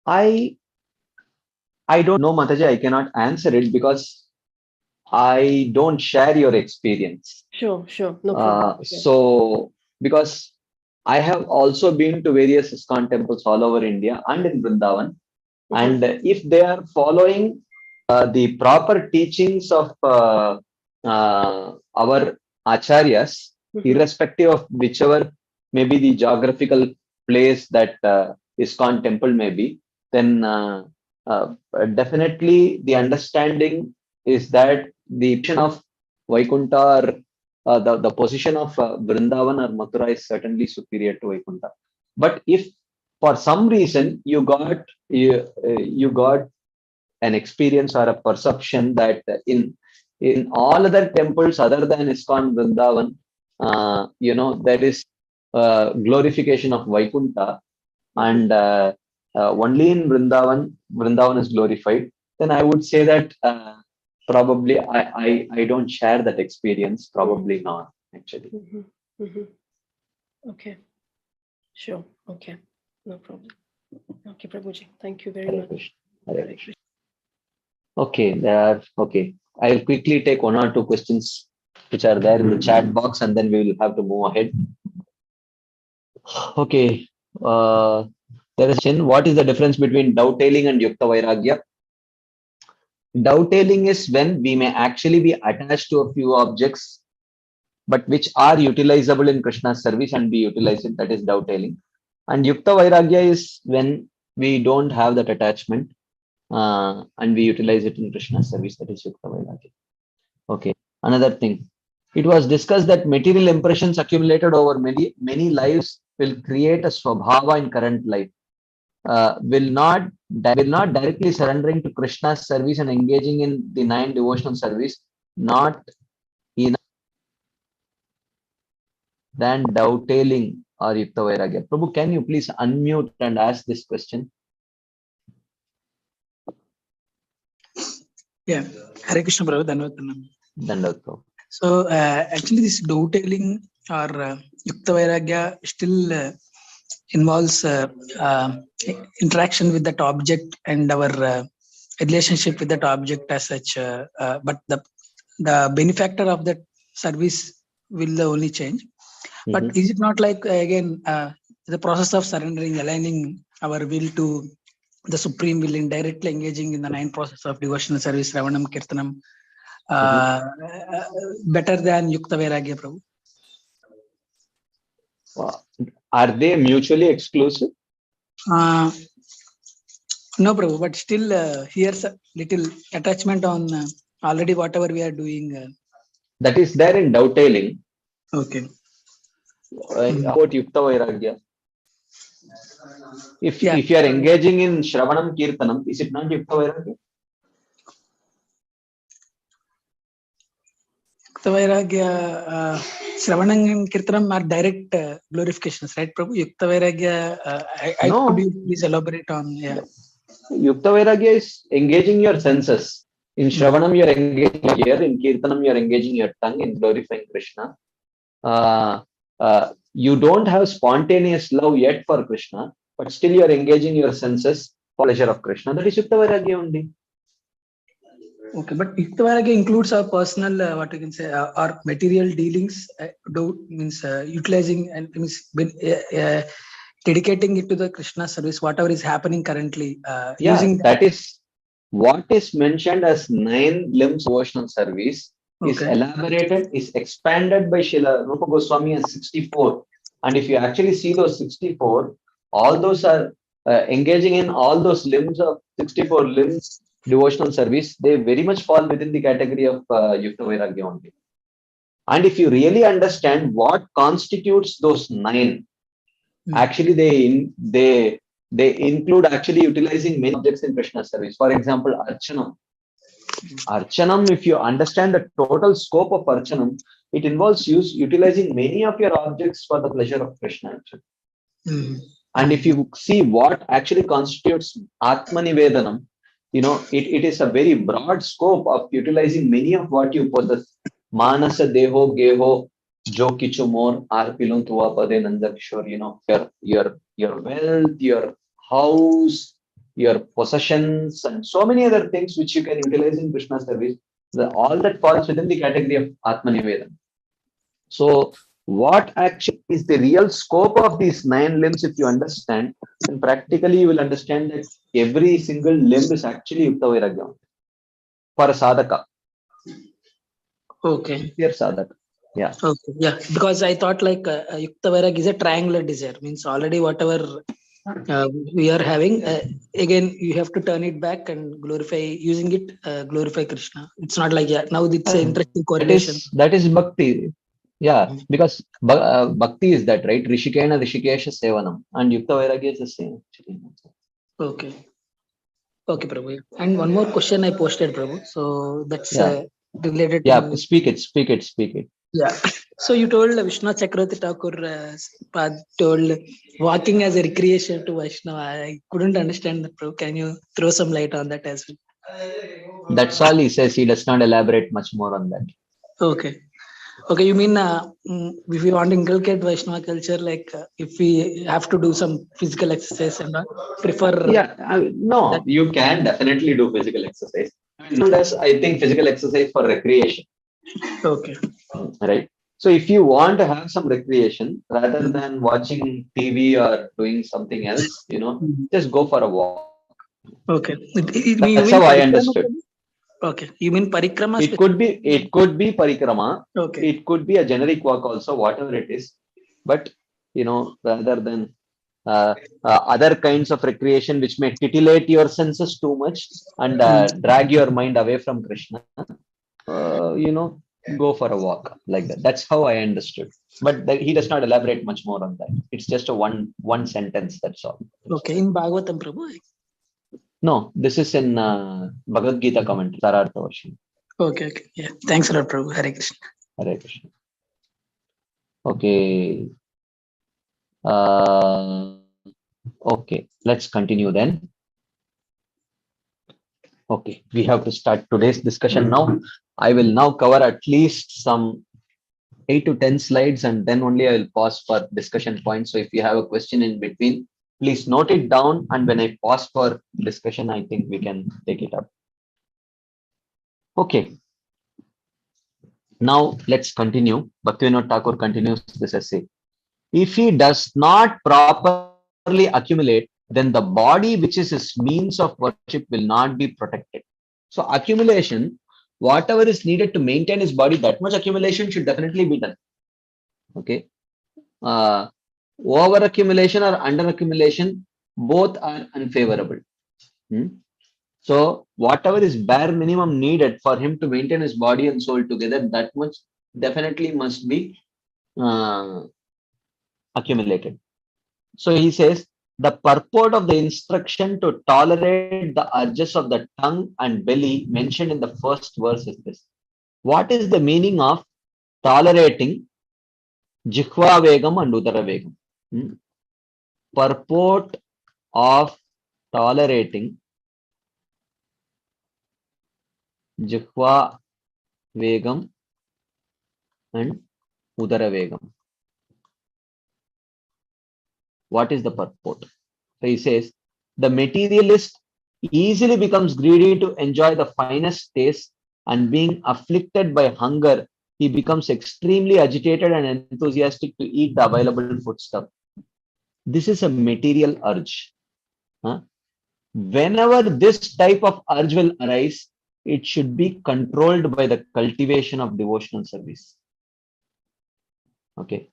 I don't know, Mataji. I cannot answer it because I don't share your experience. Sure, no problem. So, because I have also been to various ISKCON temples all over India and in Vrindavan, and if they are following the proper teachings of our acharyas, irrespective of whichever may be the geographical place that ISKCON temple may be, then definitely the understanding is that the position of Vaikuntha or the position of Vrindavan or Mathura is certainly superior to Vaikuntha. But if for some reason you got an experience or a perception that in all other temples other than ISKCON Vrindavan, there is glorification of Vaikuntha, and only in Vrindavan is glorified, then I would say that probably I don't share that experience. Probably not, actually. Okay. Sure. Okay. No problem. Okay, Prabhuji. Thank you very much. Okay, okay. I'll quickly take one or two questions which are there in the chat box, and then we will have to move ahead. Okay. There is a question. What is the difference between dovetailing and yukta vairagya? Dovetailing is when we may actually be attached to a few objects, but which are utilizable in Krishna's service and we utilize it. That is dovetailing. And yukta vairagya is when we don't have that attachment and we utilize it in Krishna's service. That is yukta vairagya. Okay. Another thing. It was discussed that material impressions accumulated over many lives will create a swabhava in current life. Will not directly surrendering to Krishna's service and engaging in the 9 devotional service not enough than dovetailing or yukta vairagya? Prabhu, can you please unmute and ask this question? Yeah, Hare Krishna, Prabhu. Dandavat, Prabhu. So actually, this dovetailing or yukta vairagya still involves interaction with that object and our relationship with that object as such. But the benefactor of that service will only change. But is it not like, again, the process of surrendering, aligning our will to the Supreme Will, indirectly engaging in the 9 process of devotional service, Ravanam, Kirtanam, better than yukta vairagya, Prabhu? Are they mutually exclusive? No, Prabhu, but still here's a little attachment on already whatever we are doing. That is there in dovetailing. Okay. About Yukta Vairagya. If Yeah. you are engaging in Shravanam Kirtanam, is it not Yukta Vairagya? Yukta Vairagya, Shravanam and Kirtanam are direct glorifications, right, Prabhu? Yukta Vairagya, No. could you please elaborate on? Yeah. Yukta Vairagya is engaging your senses. In Shravanam, you are engaging your ear. In Kirtanam, you are engaging your tongue in glorifying Krishna. You don't have spontaneous love yet for Krishna, but still you are engaging your senses for pleasure of Krishna. That is Yukta Vairagya only. Okay, but Yukta Vairagya includes our personal, what you can say, our material dealings, means utilizing and means dedicating it to the Krishna service, whatever is happening currently. Using that is what is mentioned as 9 limbs devotional service. Is elaborated, is expanded by Srila Rupa Goswami as 64. And if you actually see those 64, all those are engaging in all those limbs of 64 limbs devotional service. They very much fall within the category of Yukta Vairagya only. And if you really understand what constitutes those 9, actually they include actually utilizing many objects in Krishna service. For example, Archanam. Archanam, if you understand the total scope of Archanam, it involves utilizing many of your objects for the pleasure of Krishna. And if you see what actually constitutes Atmanivedanam, it is a very broad scope of utilizing many of what you possess. Manasa Deho Geho Jo Kichu More Arpilun Tuva Pade Nandakishore, your wealth, your house, your possessions, and so many other things which you can utilize in Krishna service. All that falls within the category of Atmanivedanam. So, what actually is the real scope of these 9 limbs, if you understand, then practically you will understand that every single limb is actually Yukta Vairagya for a sadhaka. Okay. Dear sadhaka. Yeah. Okay. Yeah. Because I thought like Yukta Vairagya is a triangular desire. Means already whatever we are having, again, you have to turn it back and glorify, using it, glorify Krishna. It's not like, now it's an interesting correlation. That is Bhakti. Yeah, because Bhakti is that, right? Rishikena Rishikesha Sevanam. And Yukta Vairagya is the same. Okay. Okay, Prabhu. And one more question I posted, Prabhu. So that's related to... Speak it. Yeah. So you told Vishnu Chakravarti Thakur told walking as a recreation to Vaishnava. I couldn't understand that, Prabhu. Can you throw some light on that as well? That's all he says. He does not elaborate much more on that. Okay. Okay, you mean if we want to inculcate Vaishnava culture, like if we have to do some physical exercise and prefer... Yeah, no, you can definitely do physical exercise. Unless I think physical exercise for recreation. Okay. Right. So if you want to have some recreation rather than watching TV or doing something else, just go for a walk. Okay. That's how I understood. Okay. You mean parikrama? It could be parikrama. Okay. It could be a generic walk also, whatever it is. But, rather than other kinds of recreation which may titillate your senses too much and drag your mind away from Krishna, go for a walk like that. That's how I understood. But he does not elaborate much more on that. It's just a one sentence. That's all. Okay. In Bhagavatam, Prabhu? No, this is in Bhagavad Gita commentary, Sarartha version. Okay. Yeah. Thanks a lot, Prabhu. Hare Krishna. Hare Krishna. Okay. Okay. Let's continue then. Okay. We have to start today's discussion now. I will now cover at least some 8 to 10 slides and then only I will pause for discussion points. So if you have a question in between, please note it down, and when I pause for discussion, I think we can take it up. Okay. Now let's continue. Bhaktivinoda Thakur continues this essay. If he does not properly accumulate, then the body which is his means of worship will not be protected. So accumulation, whatever is needed to maintain his body, that much accumulation should definitely be done. Okay. Over accumulation or under accumulation, both are unfavorable. So whatever is bare minimum needed for him to maintain his body and soul together, that much definitely must be accumulated. So he says, the purport of the instruction to tolerate the urges of the tongue and belly mentioned in the first verse is this. What is the meaning of tolerating Jihva Vegam and Udara Vegam? Purport of tolerating Jihva Vegam and Udara Vegam. What is the purport? So he says, the materialist easily becomes greedy to enjoy the finest taste, and being afflicted by hunger, he becomes extremely agitated and enthusiastic to eat the available foodstuff. This is a material urge. Whenever this type of urge will arise, it should be controlled by the cultivation of devotional service. Okay.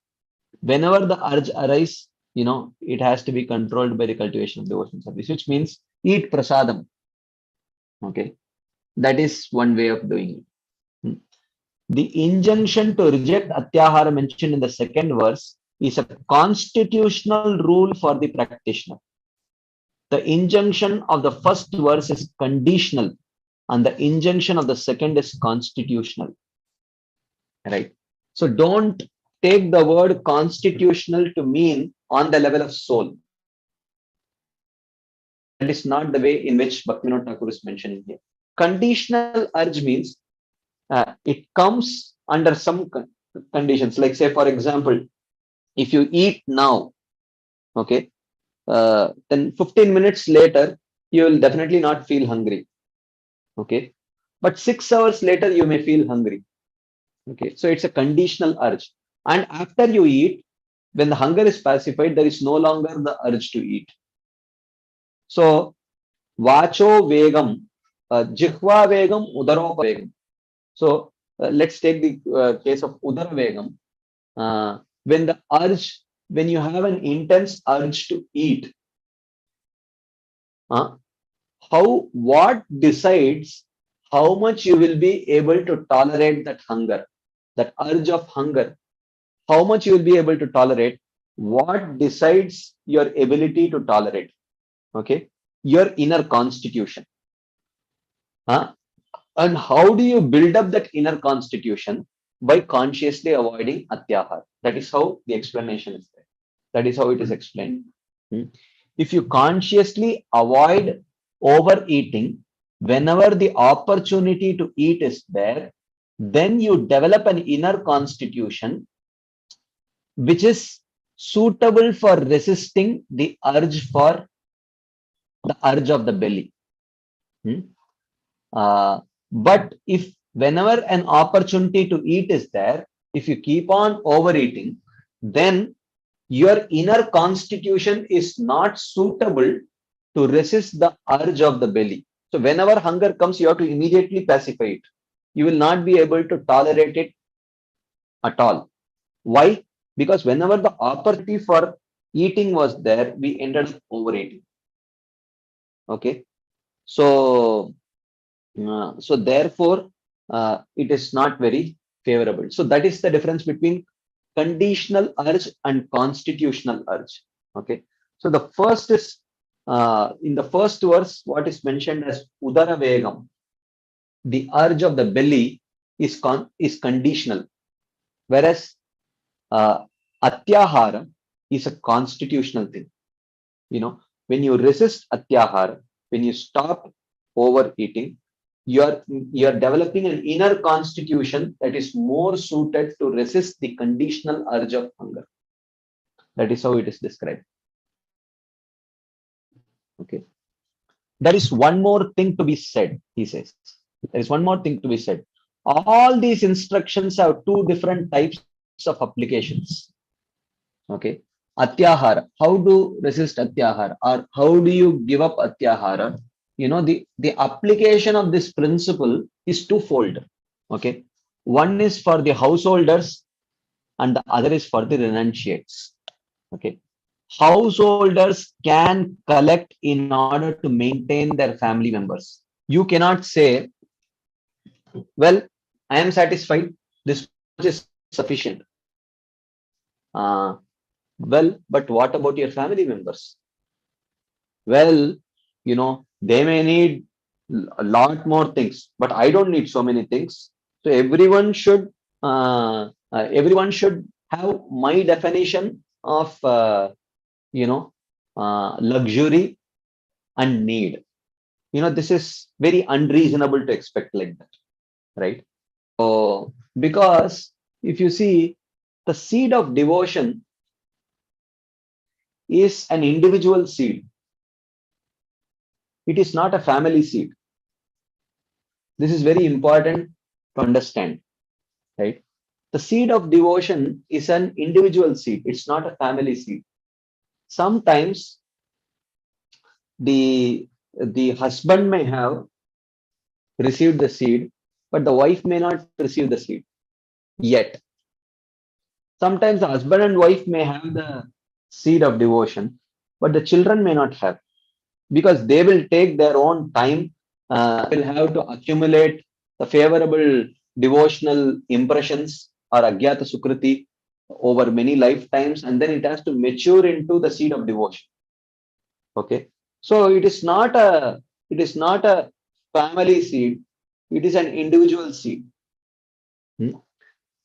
Whenever the urge arises, it has to be controlled by the cultivation of devotional service, which means eat prasadam. Okay. That is one way of doing it. The injunction to reject atyahara mentioned in the second verse is a constitutional rule for the practitioner. The injunction of the first verse is conditional, and the injunction of the second is constitutional. Right? So don't take the word constitutional to mean on the level of soul. That is not the way in which Bhaktivinoda Thakur is mentioning here. Conditional urge means it comes under some conditions. Like say, for example, if you eat now, okay, then 15 minutes later, you will definitely not feel hungry. Okay. But 6 hours later, you may feel hungry. Okay. So it's a conditional urge. And after you eat, when the hunger is pacified, there is no longer the urge to eat. So, vacho vegam, jihva vegam, udaropa vegam. So, let's take the case of udara vegam. When you have an intense urge to eat, what decides how much you will be able to tolerate that hunger, that urge of hunger, how much you will be able to tolerate, what decides your ability to tolerate? Okay, your inner constitution. And how do you build up that inner constitution? By consciously avoiding atyahara. That is how the explanation is there. That is how it is explained. If you consciously avoid overeating, whenever the opportunity to eat is there, then you develop an inner constitution which is suitable for resisting the urge of the belly. But if whenever an opportunity to eat is there, if you keep on overeating, then your inner constitution is not suitable to resist the urge of the belly. So whenever hunger comes, you have to immediately pacify it. You will not be able to tolerate it at all. Why? Because whenever the opportunity for eating was there, we ended up overeating. Okay. So therefore, it is not very favorable. So that is the difference between conditional urge and constitutional urge. Okay. So the first is, in the first verse, what is mentioned as udara vegam, the urge of the belly is conditional, whereas atyahara is a constitutional thing. When you resist atyahara, when you stop overeating, you're developing an inner constitution that is more suited to resist the conditional urge of hunger. That is how it is described. Okay. There is one more thing to be said, he says. There is one more thing to be said. All these instructions have two different types of applications. Okay. Atyahara. How to resist atyahara, or how do you give up atyahara? The application of this principle is twofold. Okay. One is for the householders and the other is for the renunciates. Okay. Householders can collect in order to maintain their family members. You cannot say, well, I am satisfied, this much is sufficient. Well, but what about your family members? Well, they may need a lot more things, but I don't need so many things. So everyone should have my definition of luxury and need. This is very unreasonable to expect like that, right? So because if you see, the seed of devotion is an individual seed. It is not a family seed. This is very important to understand, right? The seed of devotion is an individual seed. It's not a family seed. Sometimes the husband may have received the seed, but the wife may not receive the seed yet. Sometimes the husband and wife may have the seed of devotion, but the children may not have, because they will take their own time, will have to accumulate the favorable devotional impressions or agyata sukriti over many lifetimes, and then it has to mature into the seed of devotion. Okay, so it is not a family seed, it is an individual seed.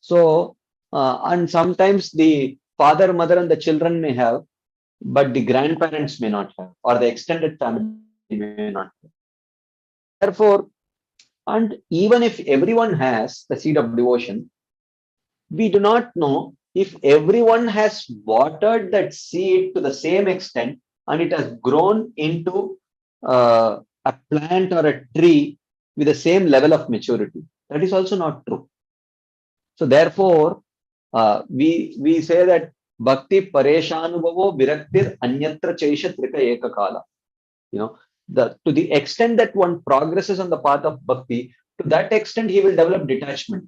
So and sometimes the father, mother and the children may have, but the grandparents may not have, or the extended family may not have. Therefore, and even if everyone has the seed of devotion, we do not know if everyone has watered that seed to the same extent and it has grown into a plant or a tree with the same level of maturity. That is also not true. So therefore, we say that Bhakti Pareshanubhavo Viraktir Anyatra Chaisha Trika Ekakala. To the extent that one progresses on the path of bhakti, to that extent he will develop detachment.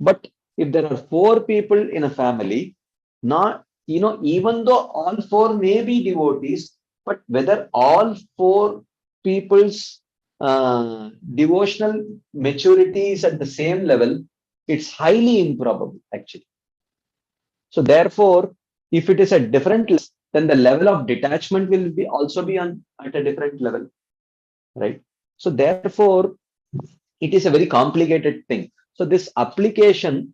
But if there are 4 people in a family, not even though all 4 may be devotees, but whether all 4 people's devotional maturity is at the same level, it's highly improbable actually. So therefore, if it is at different levels, then the level of detachment will be also be at a different level, right? So therefore, it is a very complicated thing. So this application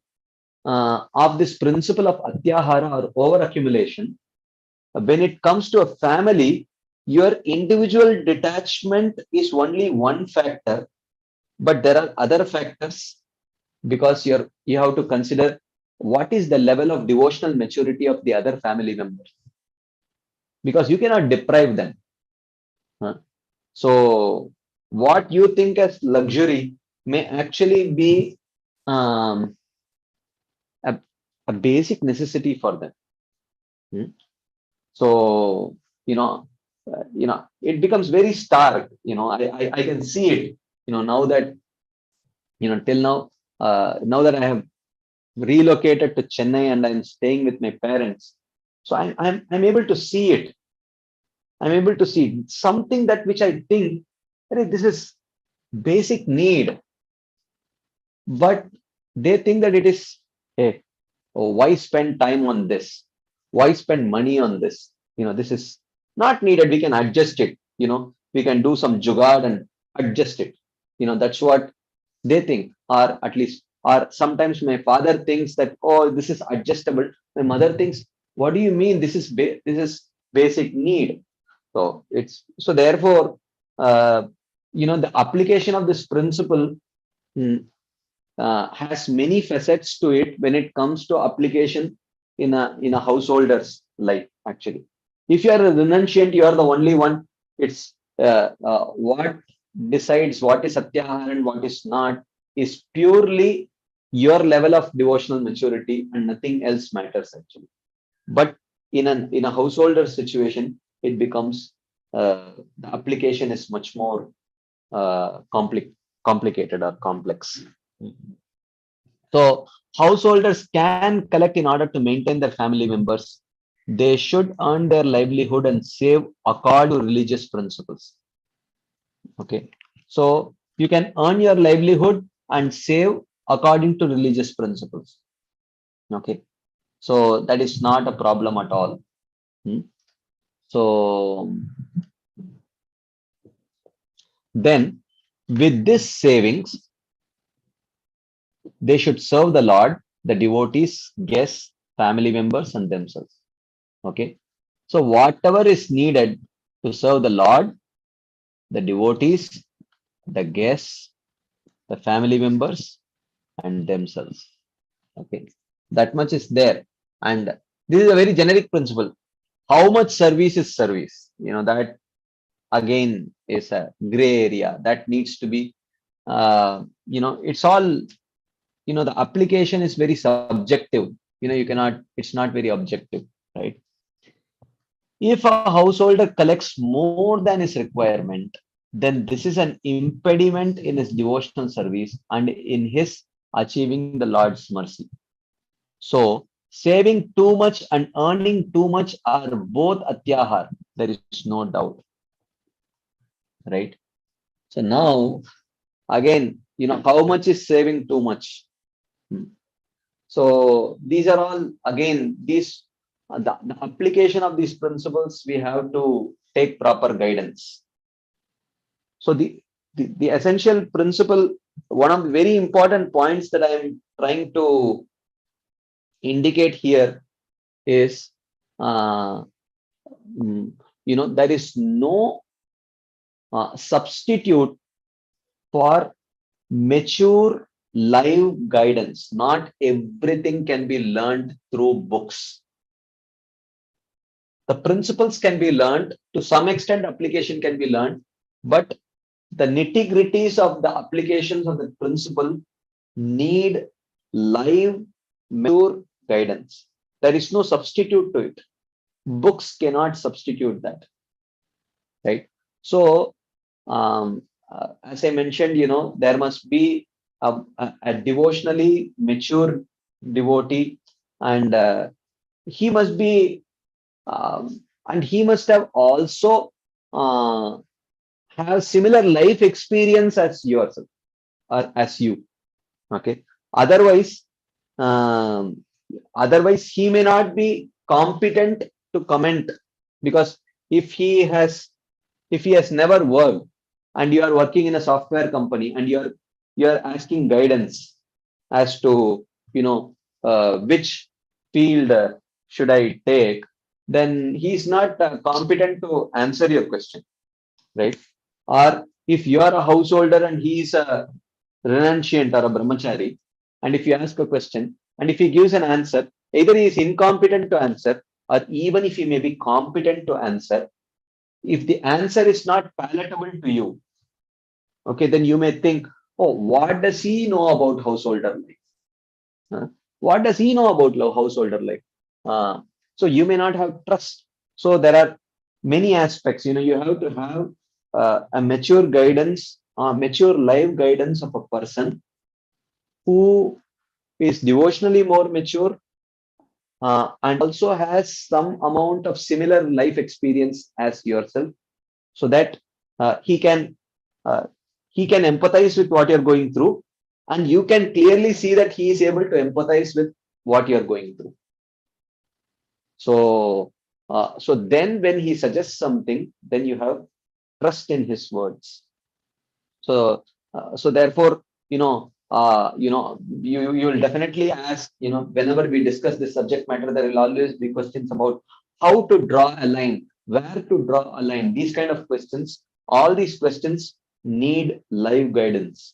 of this principle of atyahara or over accumulation, when it comes to a family, your individual detachment is only one factor, but there are other factors, because you have to consider what is the level of devotional maturity of the other family members, because you cannot deprive them. So what you think as luxury may actually be a basic necessity for them. So it becomes very stark. I can see it. Now that till now, now that I have relocated to Chennai and I'm staying with my parents, so I'm able to see it. I'm able to see something that which I think, this is basic need, but they think that it is, hey, why spend time on this? Why spend money on this? This is not needed. We can adjust it. We can do some jugaad and adjust it. That's what they think, or at least, or sometimes my father thinks that, oh, this is adjustable. My mother thinks, what do you mean? This is basic need. So therefore, the application of this principle has many facets to it when it comes to application in a householder's life. Actually, if you are a renunciant, you are the only one. It's what decides what is satyahara and what is not is purely your level of devotional maturity, and nothing else matters actually. But in a householder situation, it becomes the application is much more complicated or complex. So householders can collect in order to maintain their family members. They should earn their livelihood and save according to religious principles. Okay. So you can earn your livelihood and save according to religious principles. Okay. So that is not a problem at all. So then with this savings, they should serve the Lord, the devotees, guests, family members, and themselves. Okay. So whatever is needed to serve the Lord, the devotees, the guests, the family members, and themselves. Okay. That much is there. And this is a very generic principle. How much service is service? That again is a gray area that needs to be, it's all, the application is very subjective. It's not very objective, right? If a householder collects more than his requirement, then this is an impediment in his devotional service and in his achieving the Lord's mercy. So saving too much and earning too much are both atyahar. There is no doubt, right? So now, again, how much is saving too much? So these are all, again, the application of these principles, we have to take proper guidance. So the essential principle, one of the very important points that I am trying to indicate here is, there is no substitute for mature live guidance. Not everything can be learned through books. The principles can be learned to some extent, application can be learned, but the nitty-gritties of the applications of the principle need live, mature guidance. There is no substitute to it. Books cannot substitute that, right? So, as I mentioned, there must be a devotionally mature devotee, and he must be, and he must have also have similar life experience as yourself, or as you. Okay. Otherwise, he may not be competent to comment, because if he has never worked, and you are working in a software company, and you are asking guidance as to which field should I take, then he is not competent to answer your question, right? Or if you are a householder and he is a renunciant or a brahmachari, and if you ask a question and if he gives an answer, either he is incompetent to answer, or even if he may be competent to answer, if the answer is not palatable to you, okay, then you may think, oh, what does he know about householder life? What does he know about householder life? So you may not have trust. So there are many aspects. You have to have a mature guidance, mature life guidance of a person who is devotionally more mature, and also has some amount of similar life experience as yourself, so that he can empathize with what you're going through, and you can clearly see that he is able to empathize with what you're going through. So then when he suggests something, then you have trust in his words. So therefore, you will definitely ask, whenever we discuss this subject matter, there will always be questions about how to draw a line, where to draw a line, these kind of questions. All these questions need live guidance.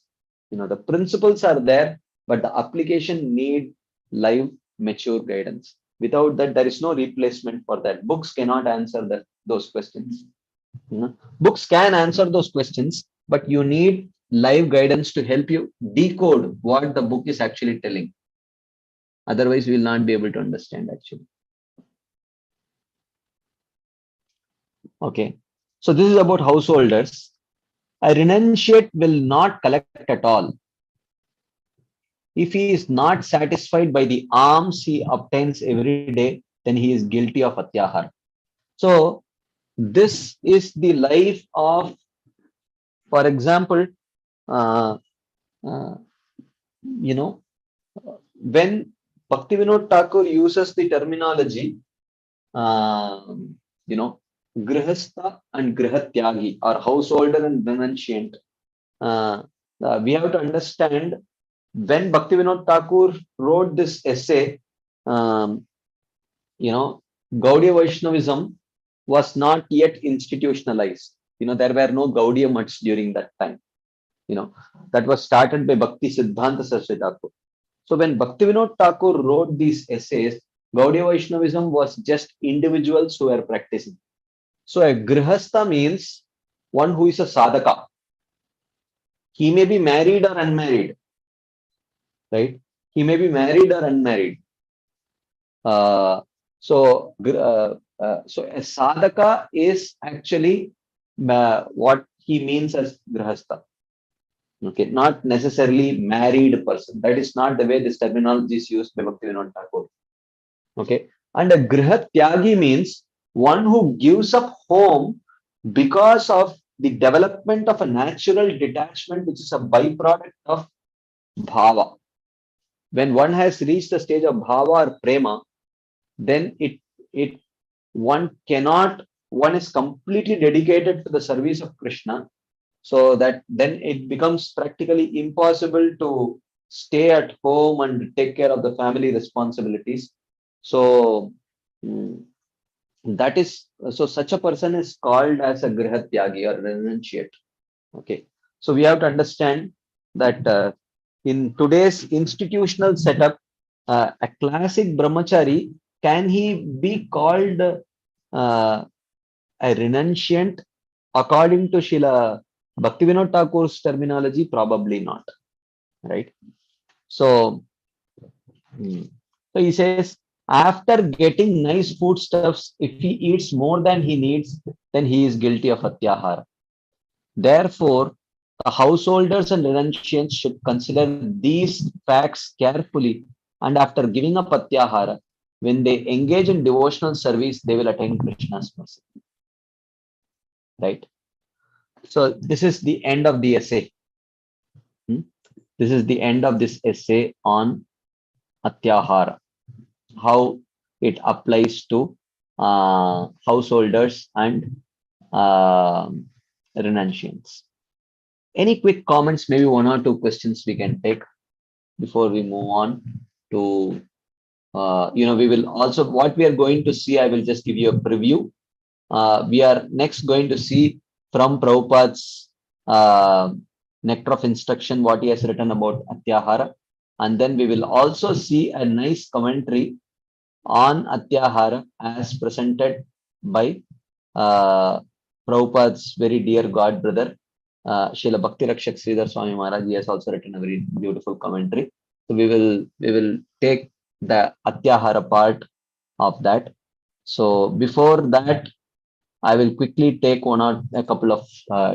The principles are there, but the application need live, mature guidance. Without that, there is no replacement for that. Books cannot answer those questions. Books can answer those questions, but you need live guidance to help you decode what the book is actually telling. Otherwise, we will not be able to understand actually. Okay. So this is about householders. A renunciate will not collect at all. If he is not satisfied by the alms he obtains every day, then he is guilty of atyahar. So this is the life of For example, uh, uh, you know, when Bhaktivinoda Thakur uses the terminology, you know, grihastha and grihatyagi, or householder and renunciant, we have to understand when Bhaktivinoda Thakur wrote this essay, you know, Gaudiya Vaishnavism was not yet institutionalized. You know, there were no Gaudiya Mats during that time. You know, that was started by Bhakti Siddhanta Saraswati Thakur. So when Bhaktivinoda Thakur wrote these essays, Gaudiya Vaishnavism was just individuals who were practicing. So a grihastha means one who is a sadhaka. He may be married or unmarried, right? He may be married or unmarried. So a sadhaka is actually what he means as grihastha. Okay, not necessarily married person. That is not the way this terminology is used by Bhaktivinoda Thakur. Okay, and a grihatyagi means one who gives up home because of the development of a natural detachment, which is a byproduct of bhava. When one has reached the stage of bhava or prema, then one is completely dedicated to the service of Krishna, so that then it becomes practically impossible to stay at home and take care of the family responsibilities. So that is, so such a person is called as a grihatyagi or renunciate. Okay, so we have to understand that in today's institutional setup, a classic brahmachari, can he be called a renunciant according to Srila Bhaktivinoda Thakur's terminology? Probably not, right? So he says, after getting nice foodstuffs, if he eats more than he needs, then he is guilty of atyahara. Therefore, the householders and renunciants should consider these facts carefully, and after giving up atyahara, when they engage in devotional service, they will attain Krishna's mercy. Right? So this is the end of the essay. This is the end of this essay on atyahara, how it applies to householders and renunciants. Any quick comments, maybe one or two questions we can take before we move on to, we will also, what we are going to see, I will just give you a preview. We are next going to see from Prabhupada's Nectar of Instruction, what he has written about atyahara. And then we will also see a nice commentary on atyahara as presented by Prabhupada's very dear god brother, Srila Bhakti Rakshak Sridhar Swami Maharaj. He has also written a very beautiful commentary. So we will take the atyahara part of that. So before that, I will quickly take a couple of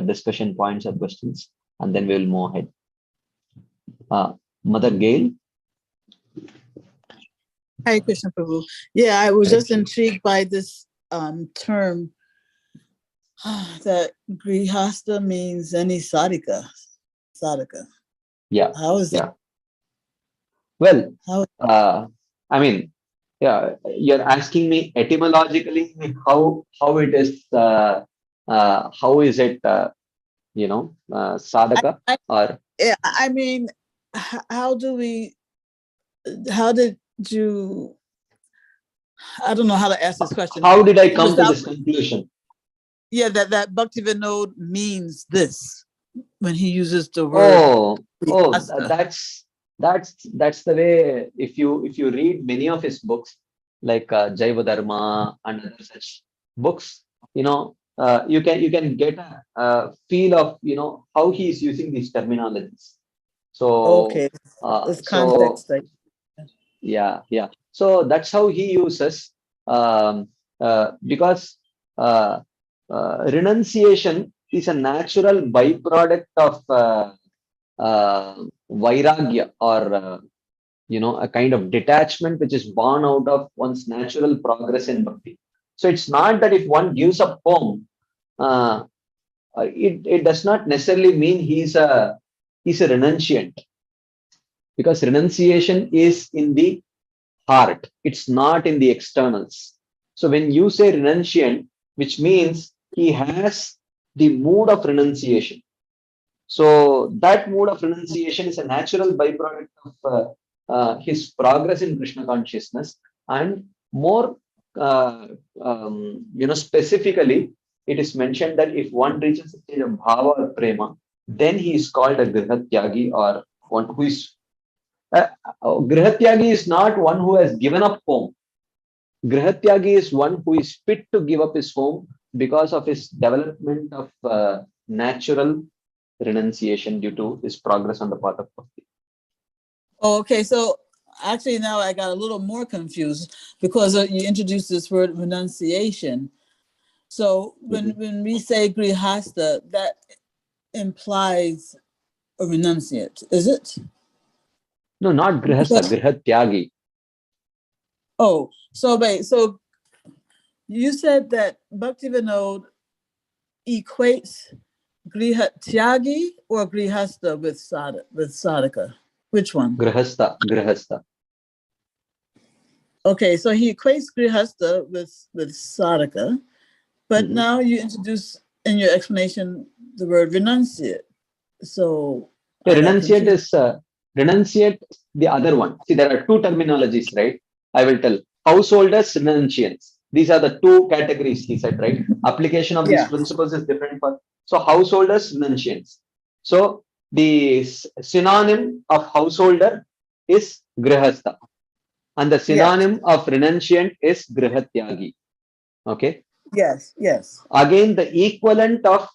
discussion points or questions, and then we will move ahead. Mother Gail. Hi, Krishna Prabhu. Yeah, I was just intrigued by this term that grihastha means any sadhaka. Yeah. How is that? Well, I mean, yeah, you're asking me etymologically how it is, how is it, sadhaka or? Yeah, I mean, how did you? I don't know how to ask this question. How did I come to this conclusion? Yeah, that Bhaktivinoda means this when he uses the word. That's the way. If you read many of his books, like Jaiva Dharma and other such books, you can get a feel of how he is using these terminologies. So okay, this context. Yeah. So that's how he uses, because renunciation is a natural byproduct of vairagya, or a kind of detachment which is born out of one's natural progress in bhakti. So it's not that if one gives up home, it does not necessarily mean he's a renunciant, because renunciation is in the heart, it's not in the externals. So when you say renunciant, which means he has the mood of renunciation. So that mood of renunciation is a natural byproduct of his progress in Krishna consciousness, and more specifically, it is mentioned that if one reaches the stage of bhava or prema, then he is called a grihatyagi, or one who is grihatyagi is not one who has given up home. Grihatyagi is one who is fit to give up his home because of his development of natural renunciation due to his progress on the path of bhakti. Okay, so actually now I got a little more confused because you introduced this word renunciation. So when we say grihasta, that implies a renunciate, is it? No, not grihastha, grihatyagi. Oh, so wait, so you said that Bhaktivinoda equates grihatyagi or grihasta with sadhaka? Which one? Grihastha. Okay, so he equates grihasta with sadhaka, but now you introduce in your explanation the word renunciate. So yeah, renunciate the other one. See, there are two terminologies, right? I will tell. Householders, renunciants. These are the two categories, he said, right? Application of these principles is different for. So householders, renunciants. So the synonym of householder is grihastha, and the synonym of renunciant is grihatyagi. Okay. Yes. Again, the equivalent of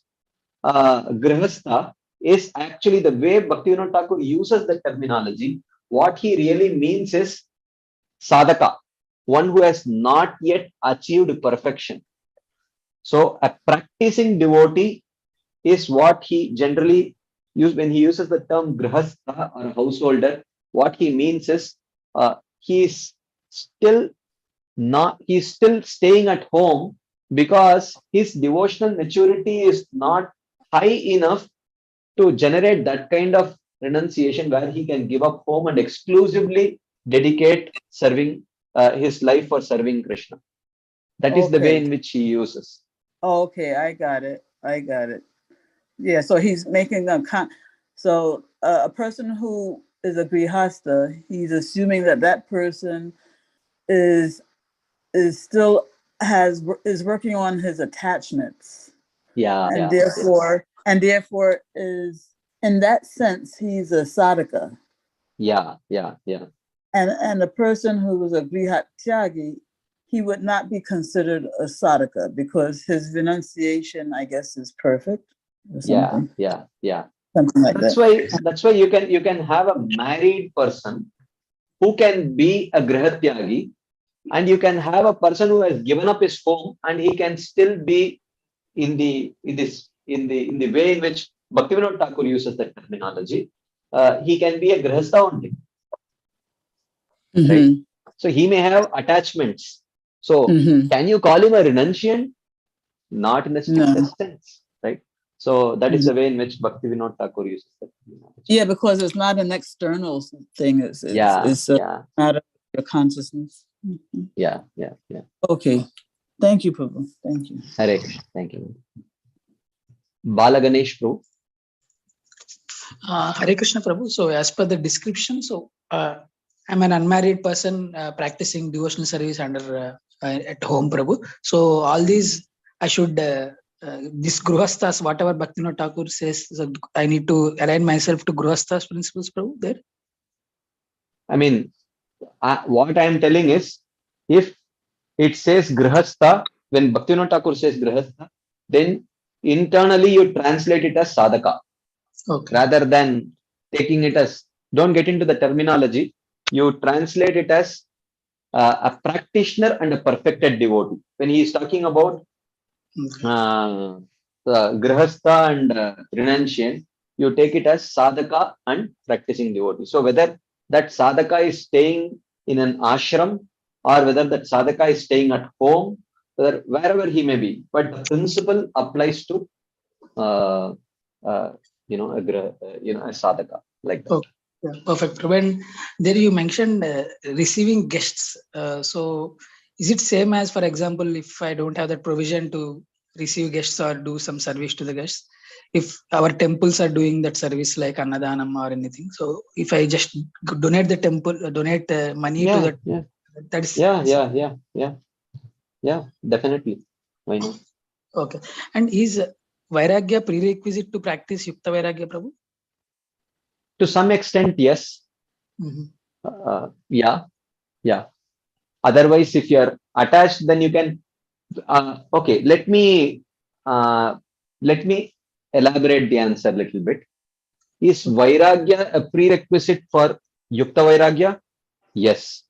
grihastha is actually the way Bhaktivinoda Thakur uses the terminology. What he really means is sadhaka, one who has not yet achieved perfection. So a practicing devotee is what he generally uses when he uses the term grihastha or householder. What he means is he's still staying at home because his devotional maturity is not high enough to generate that kind of renunciation where he can give up home and exclusively dedicate serving his life for serving Krishna. That is the way in which he uses. Okay, I got it. Yeah, so he's making them so a person who is a grihasta, he's assuming that person is working on his attachments. And therefore is, in that sense, he's a sadhaka. Yeah. And a person who is a grihatyagi, he would not be considered a sadhaka because his renunciation, I guess, is perfect. Yeah. Something like that's why you can have a married person who can be a grihatyagi, and you can have a person who has given up his home and he can still be in the way in which Bhaktivinoda Thakur uses that terminology. He can be a grihastha only, right? So he may have attachments. So can you call him a renunciant? Not in the strictest sense, right? So that is the way in which Bhaktivinoda Thakur uses that terminology. Yeah, because it's not an external thing. It's a matter of your consciousness. Yeah. Okay. Thank you, Prabhu. Thank you. Hare Krishna. Thank you. Bala Ganesh Prabhu. Hare Krishna Prabhu. So as per the description, so I'm an unmarried person practicing devotional service under at home, Prabhu. So all these I should this Gruhasthas, whatever Bhaktivinoda Thakur says, so I need to align myself to Gruhasthas principles, Prabhu. There. I mean, what I am telling is, if it says Grihastha, when Bhaktivinoda Thakur says Grihastha, then internally you translate it as sadhaka. Okay. Rather than taking it as, don't get into the terminology, you translate it as a practitioner and a perfected devotee. When he is talking about Grihastha and renunciant, you take it as sadhaka and practicing devotee. So whether that sadhaka is staying in an ashram or whether that sadhaka is staying at home, wherever he may be, but the principle applies to a sadhaka like that. Okay. Yeah, perfect. When there you mentioned receiving guests. So is it same as, for example, if I don't have that provision to receive guests or do some service to the guests, if our temples are doing that service like Annadanam or anything, so if I just donate the temple, donate money to that, that is Definitely. Why not? okay. And is vairagya prerequisite to practice Yukta Vairagya, Prabhu? To some extent, yes. Yeah. Otherwise, if you're attached, then you can. Okay, let me elaborate the answer a little bit. Is vairagya a prerequisite for Yukta Vairagya? Yes.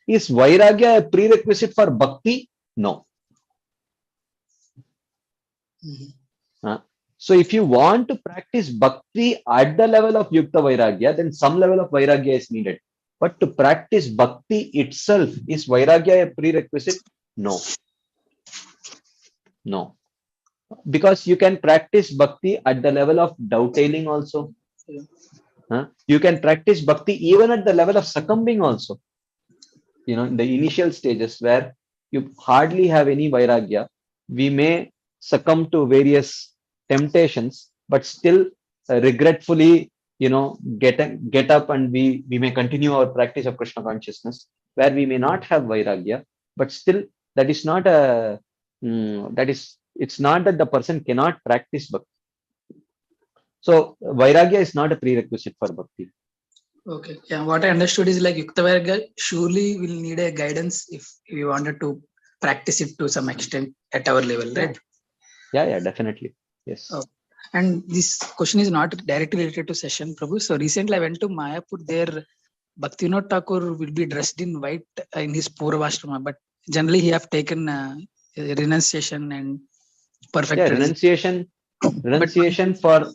Is vairagya a prerequisite for bhakti? No. So if you want to practice bhakti at the level of Yukta Vairagya, then some level of vairagya is needed. But to practice bhakti itself, is vairagya a prerequisite? No. Because you can practice bhakti at the level of dovetailing also. You can practice bhakti even at the level of succumbing also. In the initial stages where you hardly have any vairagya, we may succumb to various temptations, but still regretfully, get up and we may continue our practice of Krishna consciousness, where we may not have vairagya, but still that is not it's not that the person cannot practice bhakti. So vairagya is not a prerequisite for bhakti. Okay. Yeah. What I understood is like Yukta Vairagya surely will need a guidance if we wanted to practice it to some extent at our level, right? Yeah, definitely. Yes. Oh. And this question is not directly related to session, Prabhu. So recently I went to Mayapur. There, Bhaktivinoda Thakur will be dressed in white in his Purvashrama, but generally he have taken renunciation and perfect. Renunciation for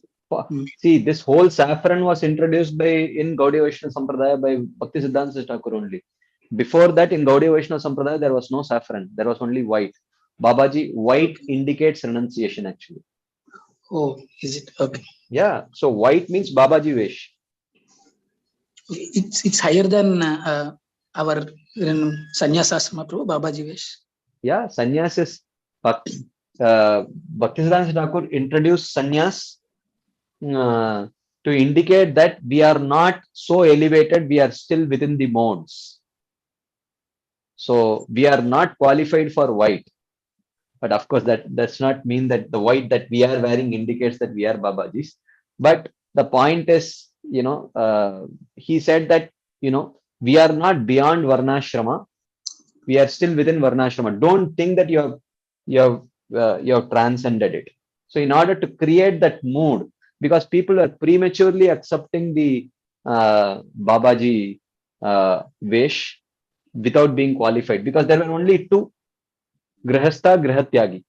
see, this whole saffron was introduced in Gaudiya Vaishnava Sampradaya by Bhakti Siddhanta Thakur only. Before that, in Gaudiya Vaishnava Sampradaya, there was no saffron. There was only white. Babaji, white indicates renunciation actually. Oh, is it? Okay. Yeah. So white means Babaji Vesh. It's higher than our sannyasasana, Prabhu, Babaji Vesh. Yeah, sannyas is Bhakti Siddhanta Thakur introduced sannyas to indicate that we are not so elevated, we are still within the modes. So we are not qualified for white. But of course, that does not mean that the white that we are wearing indicates that we are Babajis. But the point is, he said that, we are not beyond Varnashrama. We are still within Varnashrama. Don't think that you have transcended it. So in order to create that mood, because people are prematurely accepting the Babaji Vesh without being qualified, because there were only two, Grihastha, Grihatyagi.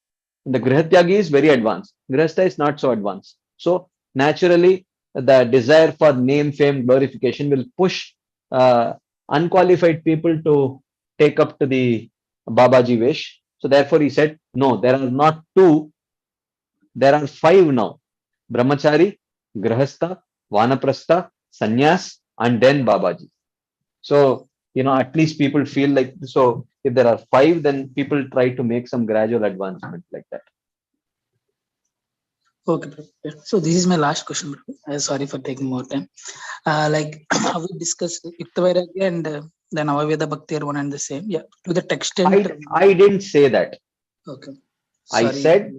The Grihatyagi is very advanced. Grihastha is not so advanced. So naturally, the desire for name, fame, glorification will push unqualified people to take up to the Babaji Vesh. So therefore he said, no, there are not two, there are five now. Brahmachari, Grihastha, Vanaprastha, Sannyas, and then Babaji. So, at least people feel like, so if there are five, then people try to make some gradual advancement like that. Okay. So this is my last question. Sorry for taking more time. Like how we discussed Yukta Vairagya and then Avaveda Bhakti are one and the same. Yeah. To the extent. I didn't say that. Okay. Sorry. I said,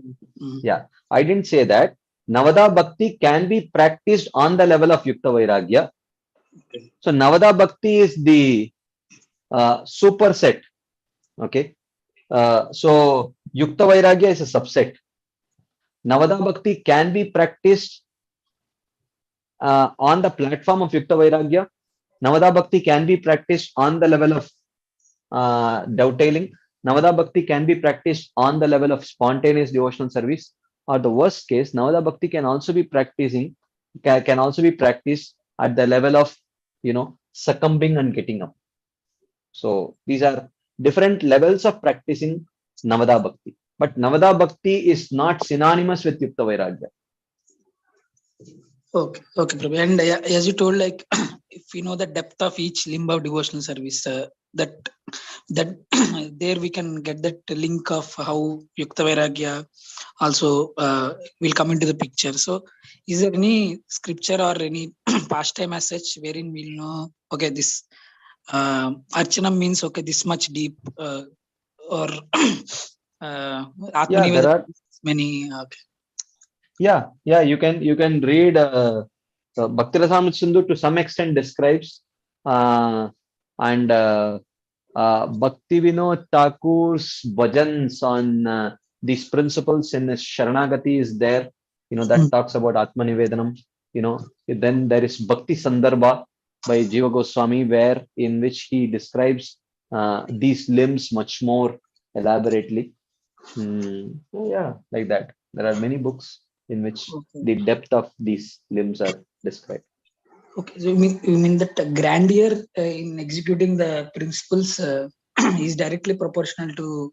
I didn't say that. Navada Bhakti can be practiced on the level of Yukta Vairagya. Okay. So Navada Bhakti is the superset. Okay. So Yukta Vairagya is a subset. Navada Bhakti can be practiced on the platform of Yukta Vairagya. Navada Bhakti can be practiced on the level of dovetailing. Navada Bhakti can be practiced on the level of spontaneous devotional service. Or the worst case, Navada Bhakti can also be practiced at the level of, succumbing and getting up. So these are different levels of practicing Navada Bhakti. But Navada Bhakti is not synonymous with Yukta Vairagya. Okay, okay, Prabhu. And as you told, like if we know the depth of each limb of devotional service, that there we can get that link of how Yukta Vairagya also will come into the picture. So, is there any scripture or any pastime as such wherein we'll know, okay, this Archana means okay, this much deep, or Yeah, Atmanivadana there are. many. Okay. Yeah, you can read Bhakti Rasamrita Sindhu to some extent describes, and Bhakti Vinod Thakur's bhajans on these principles in his Sharanagati is there. That talks about Atmanivedanam. Then there is Bhakti Sandarbha by Jiva Goswami, where in which he describes these limbs much more elaborately. Yeah, like that. There are many books in which Okay. the depth of these limbs are described. Okay, so you mean that grandeur in executing the principles is directly proportional to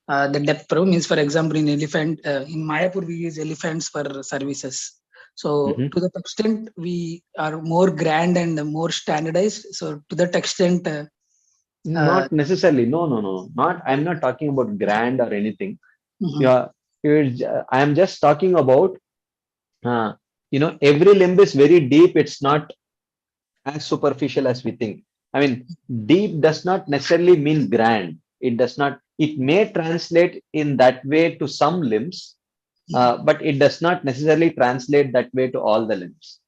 the depth. Means, for example, in elephant, in Mayapur we use elephants for services. So to that extent, we are more grand and more standardized. So to that extent, Not necessarily. No. Not. I'm not talking about grand or anything. Yeah, I am just talking about. Every limb is very deep. It's not as superficial as we think. I mean, deep does not necessarily mean grand. It does not. It may translate in that way to some limbs, but it does not necessarily translate that way to all the limbs.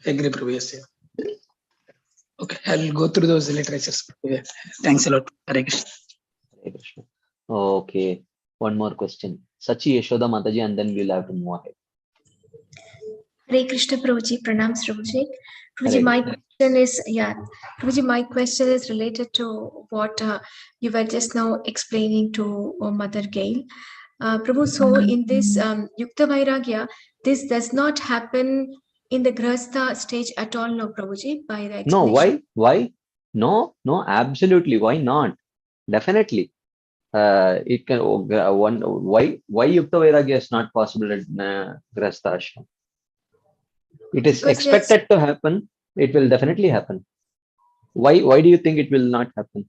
agree, Prabhu. Yes, yeah. Okay, I'll go through those literatures. Yeah. Thanks a lot. Hare Krishna. Hare Krishna. Okay, one more question. Sachi Yashoda Mataji, and then we'll have to move ahead. Hare Krishna Prabhuji, pranams Prabhuji. Prabhuji, Hare my Krishna. question is, Prabhuji, my question is related to what you were just now explaining to Mother Gail. Prabhu, so in this Yukta Vairagya, this does not happen in the Grahastha stage at all, no, Prabhuji, by the No, explanation. why? No, absolutely. Why not? Definitely. It can why Yukta Vairagya is not possible at Grahastha Ashram. It is Because there's expected to happen. It will definitely happen. Why do you think it will not happen?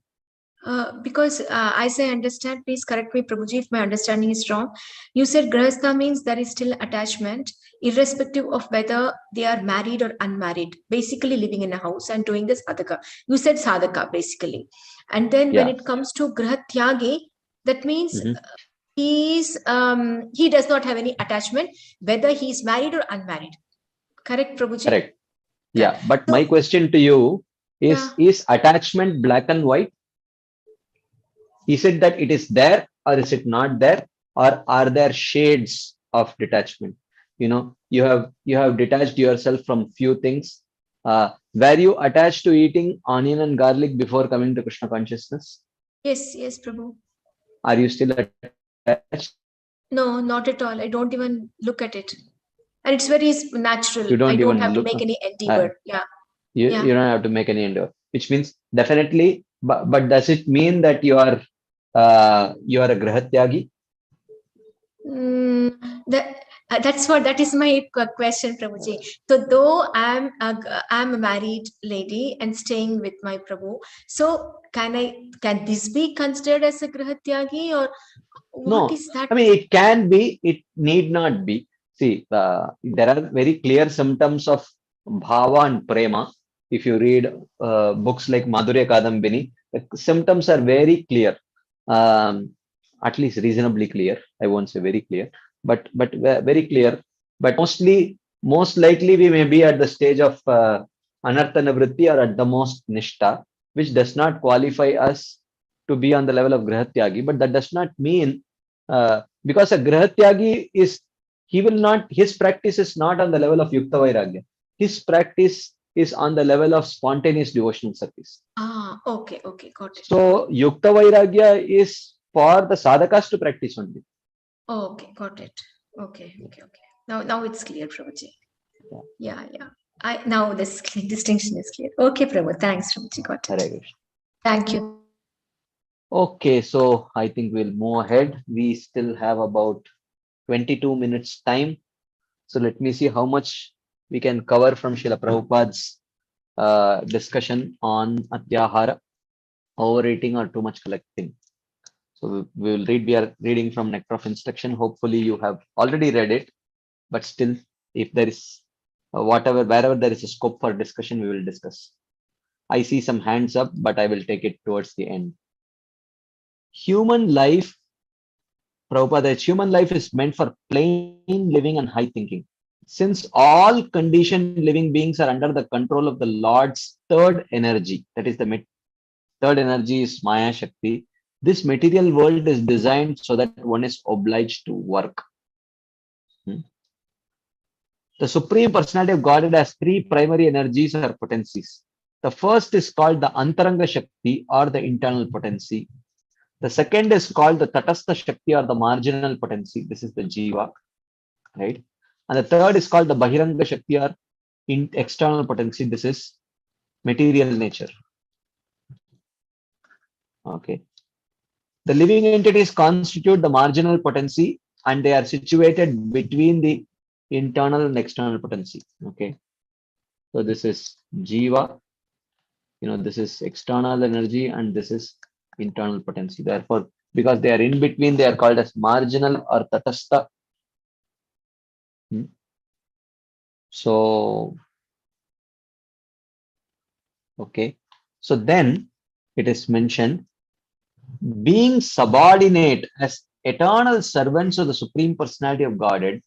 because as I understand, please correct me, Prabhuji, if my understanding is wrong. You said Grahastha means there is still attachment, irrespective of whether they are married or unmarried, basically living in a house and doing this sadhaka. You said sadhaka, basically. And then when it comes to Grahatyagi, that means he does not have any attachment, whether he is married or unmarried. Correct, Prabhuji? Correct. Yeah, but my question to you is attachment black and white? Is it that it is there or is it not there, or are there shades of detachment? You have detached yourself from few things. Were you attached to eating onion and garlic before coming to Krishna consciousness? Yes, Prabhu. Are you still attached? No, not at all. I don't even look at it. And it's very natural. You don't I don't even have to look. make any endeavor. You don't have to make any endeavor, which means definitely. But does it mean that you are a Grahatyagi? That is my question, Prabhuji. So though I'm a married lady and staying with my Prabhu, so can this be considered as a Grahatyagi, or what is that? I mean, it can be, it need not be. See, there are very clear symptoms of bhava and prema. If you read books like Madhurya Kadambini, the symptoms are very clear, at least reasonably clear. I won't say very clear, but very clear. But most likely, we may be at the stage of anartha nivritti, or at the most nishta, which does not qualify us to be on the level of Grahatyagi. But that does not mean because a Grahatyagi his practice is not on the level of Yukta Vairagya. His practice is on the level of spontaneous devotional service. Okay, got it. So Yukta Vairagya is for the sadhakas to practice only. Okay, got it. Okay. Now it's clear, Prabhuji. Yeah. Now this distinction is clear. Okay, Prabhu. Thanks, Prabhuji. Got it. Thank you. Okay, so I think we'll move ahead. We still have about 22 minutes time. So let me see how much we can cover from Srila Prabhupada's discussion on Atyahara, overeating or too much collecting. So we will read. We are reading from Nectar of Instruction. Hopefully, you have already read it, but still, if there is wherever there is a scope for discussion, we will discuss. I see some hands up, but I will take it towards the end. Human life, Prabhupada, human life is meant for plain living and high thinking. Since all conditioned living beings are under the control of the Lord's third energy, that is the third energy is Maya Shakti, this material world is designed so that one is obliged to work. The Supreme Personality of Godhead has three primary energies or potencies. The first is called the Antaranga Shakti or the internal potency. The second is called the Tatastha Shakti or the marginal potency. This is the Jiva, right? And the third is called the Bahiranga Shakti or external potency. This is material nature. Okay. The living entities constitute the marginal potency and they are situated between the internal and external potency. Okay. So this is Jiva. This is external energy and this is internal potency. Therefore, because they are in between, they are called as marginal or tatastha. So, okay. So then it is mentioned, being subordinate as eternal servants of the Supreme Personality of Godhead,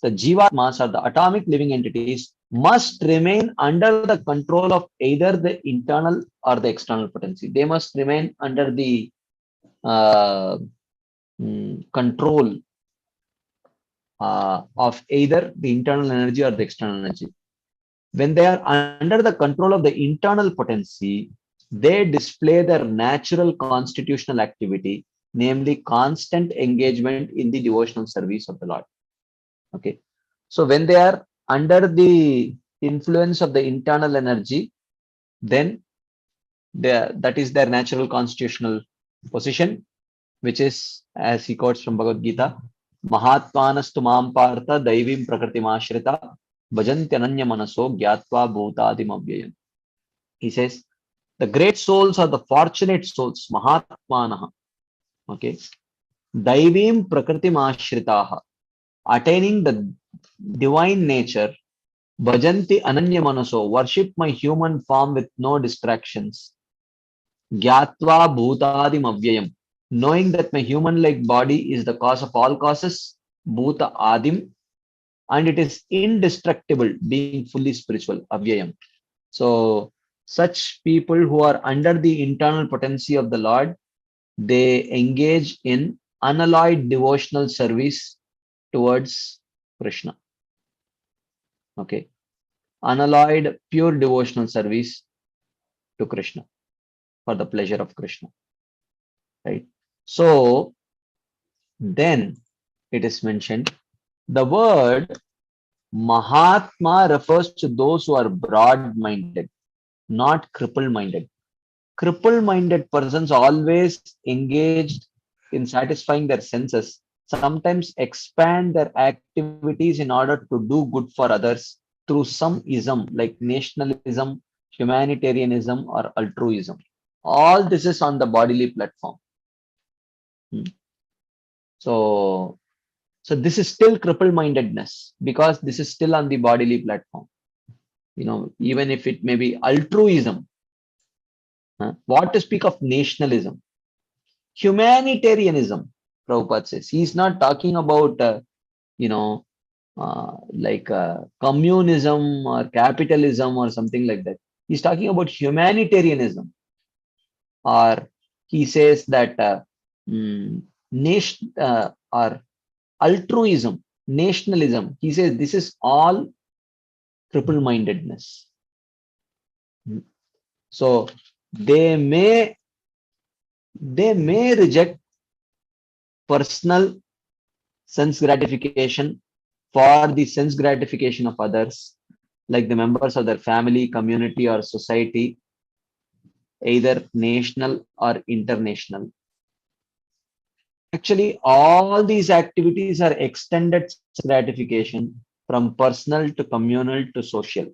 the Jivatmas or the atomic living entities must remain under the control of either the internal or the external potency. They must remain under the control of either the internal energy or the external energy. When they are under the control of the internal potency, they display their natural constitutional activity, namely constant engagement in the devotional service of the Lord. Okay. So when they are under the influence of the internal energy, then that is their natural constitutional position, which is, as he quotes from Bhagavad Gita, Mahatmanastu mam partha daivim prakritimāshrita bhajanti manaso gyatva bhutadim avyayam. He says, the great souls are the fortunate souls, Mahatmanaha. Okay. Daivim prakritimāshritaha, attaining the divine nature, bhajanti ananya manaso, worship my human form with no distractions, gyatva bhutadim avyayam, knowing that my human-like body is the cause of all causes, bhuta adim, and it is indestructible, being fully spiritual, avyayam. So such people who are under the internal potency of the Lord, they engage in unalloyed devotional service towards Krishna. Okay. Unalloyed, pure devotional service to Krishna for the pleasure of Krishna. Right. So then it is mentioned, the word Mahatma refers to those who are broad-minded, not cripple-minded. Cripple-minded persons always engaged in satisfying their senses, sometimes expand their activities in order to do good for others through some ism like nationalism, humanitarianism, or altruism. All this is on the bodily platform. So this is still cripple-mindedness because this is still on the bodily platform. Even if it may be altruism. What to speak of nationalism? Humanitarianism, Prabhupada says. He's not talking about, communism or capitalism or something like that. He's talking about humanitarianism. Or he says that or altruism, nationalism. He says this is all cripple-mindedness. So they may reject personal sense gratification for the sense gratification of others, like the members of their family, community, or society, either national or international. Actually, all these activities are extended gratification from personal to communal to social.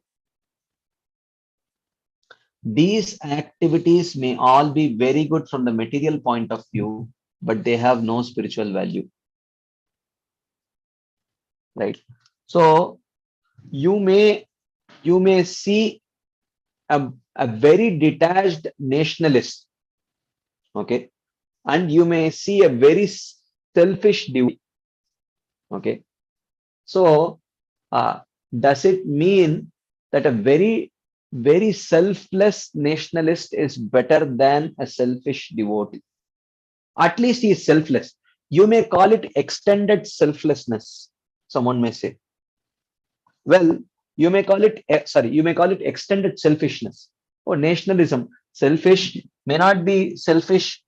These activities may all be very good from the material point of view, but they have no spiritual value. Right? So you may see a very detached nationalist, okay, and you may see a very selfish devotee. Okay, so does it mean that a very selfless nationalist is better than a selfish devotee? At least he is selfless. You may call it extended selflessness, someone may say. Well, you may call it extended selfishness or nationalism. Selfish may not be selfish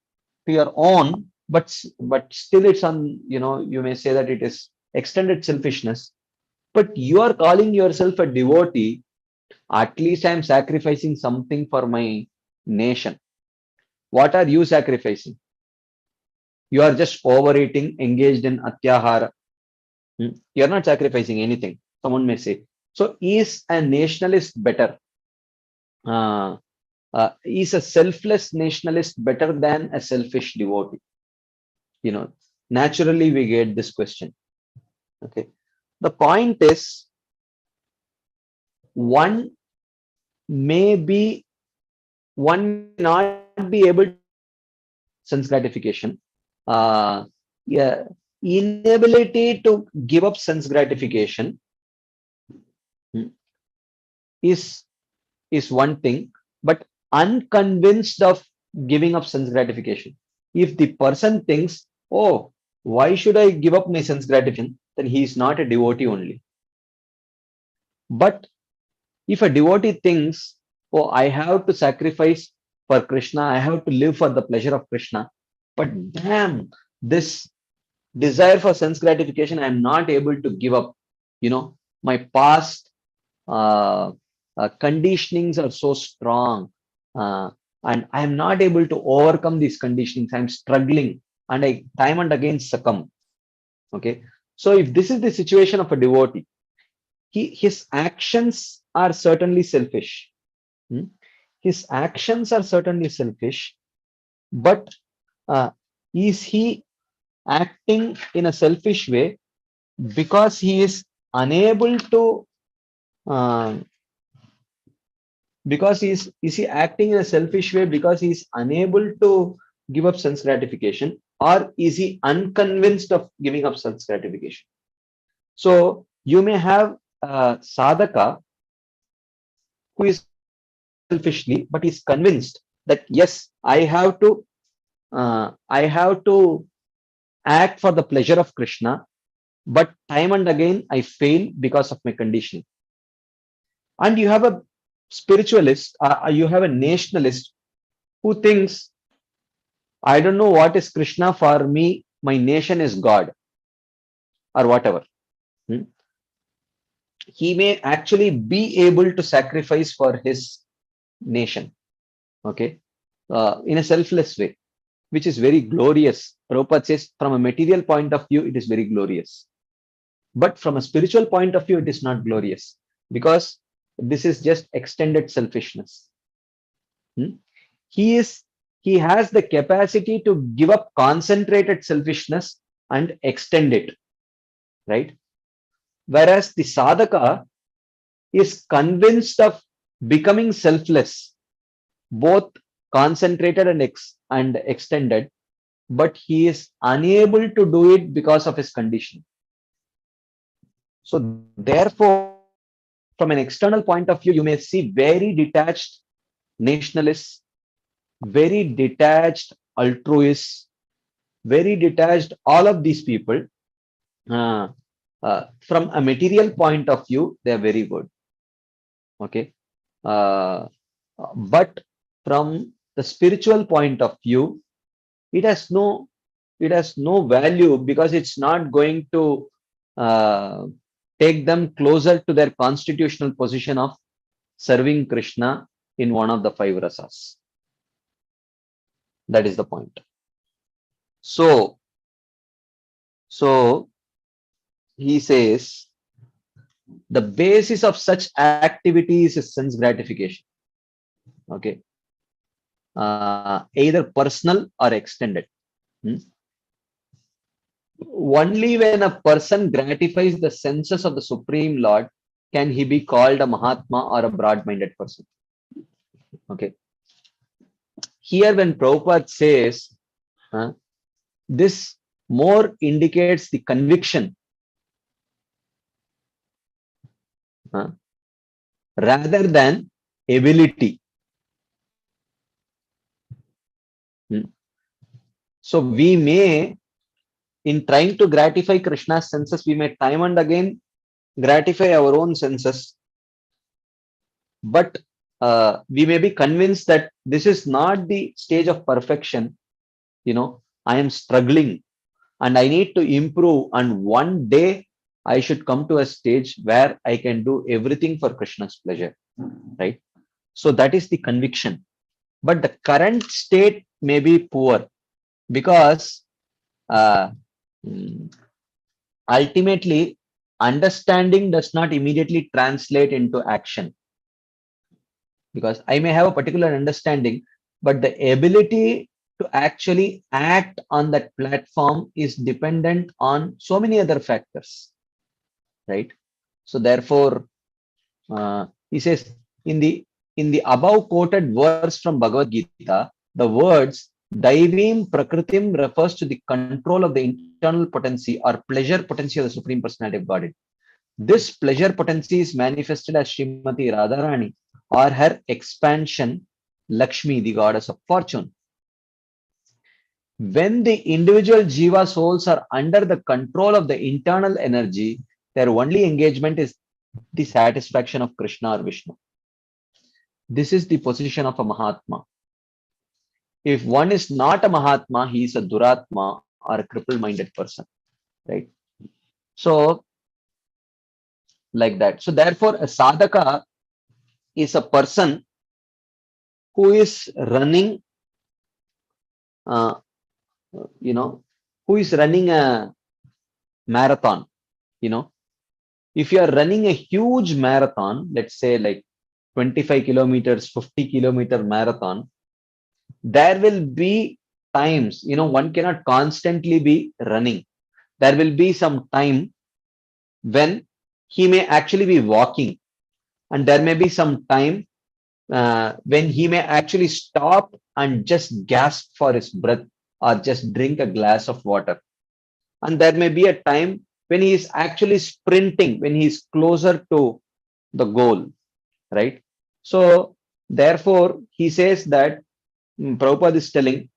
to your own, but still it's on, you may say that it is extended selfishness. But you are calling yourself a devotee. At least I am sacrificing something for my nation. What are you sacrificing? You are just overeating, engaged in atyahara. You are not sacrificing anything, someone may say. So is a nationalist better? Is a selfless nationalist better than a selfish devotee? Naturally we get this question. Okay. The point is, one may not be able to sense gratification. Yeah, inability to give up sense gratification is one thing, but unconvinced of giving up sense gratification. If the person thinks, oh, why should I give up my sense gratification, then he is not a devotee only. But if a devotee thinks, oh, I have to sacrifice for Krishna, I have to live for the pleasure of Krishna, but damn, this desire for sense gratification, I am not able to give up. My past conditionings are so strong, and I am not able to overcome these conditionings. I am struggling, and I time and again succumb. Okay, so if this is the situation of a devotee, his actions are certainly selfish. His actions are certainly selfish, but is he acting in a selfish way because he is unable to is he acting in a selfish way because he is unable to give up sense gratification, or is he unconvinced of giving up sense gratification? So you may have a sadhaka who is selfishly, but is convinced that yes, I have to act for the pleasure of Krishna, but time and again I fail because of my conditioning. And you have a spiritualist, you have a nationalist who thinks, I don't know what is Krishna, for me, my nation is God, or whatever. He may actually be able to sacrifice for his nation, okay, in a selfless way, which is very glorious. Prabhupada says, from a material point of view, it is very glorious. But from a spiritual point of view, it is not glorious, because this is just extended selfishness. He has the capacity to give up concentrated selfishness and extend it, right? Whereas the sadhaka is convinced of becoming selfless, both concentrated and extended, but he is unable to do it because of his condition. So therefore, from an external point of view, you may see very detached nationalists, very detached altruists, very detached, all of these people. From a material point of view, they are very good. Okay. But from the spiritual point of view, it has no value, because it's not going to take them closer to their constitutional position of serving Krishna in one of the 5 rasas. That is the point. So he says, the basis of such activities is sense gratification. Okay. Either personal or extended. Only when a person gratifies the senses of the Supreme Lord can he be called a Mahatma or a broad-minded person. Okay. Here when Prabhupada says, this more indicates the conviction rather than ability. So we may, in trying to gratify Krishna's senses, we may time and again gratify our own senses, but we may be convinced that this is not the stage of perfection. I am struggling and I need to improve, and one day I should come to a stage where I can do everything for Krishna's pleasure, right? So that is the conviction. But the current state may be poor because ultimately understanding does not immediately translate into action. Because I may have a particular understanding, but the ability to actually act on that platform is dependent on so many other factors, right? So therefore, he says in the above quoted verse from Bhagavad Gita, the words Daivim Prakritim refers to the control of the internal potency or pleasure potency of the Supreme Personality of Godhead. This pleasure potency is manifested as Srimati Radharani or her expansion, Lakshmi, the goddess of fortune. When the individual Jiva souls are under the control of the internal energy, their only engagement is the satisfaction of Krishna or Vishnu. This is the position of a Mahatma. If one is not a Mahatma, he is a Duratma or a cripple-minded person, right? So, like that. So therefore, a sadhaka is a person who is running, who is running a marathon. If you are running a huge marathon, let's say like 25 kilometers, 50-kilometer marathon, there will be times, one cannot constantly be running. There will be some time when he may actually be walking, and there may be some time when he may actually stop and just gasp for his breath or just drink a glass of water. And there may be a time when he is actually sprinting, when he is closer to the goal, right? So therefore, he says that Prabhupada is telling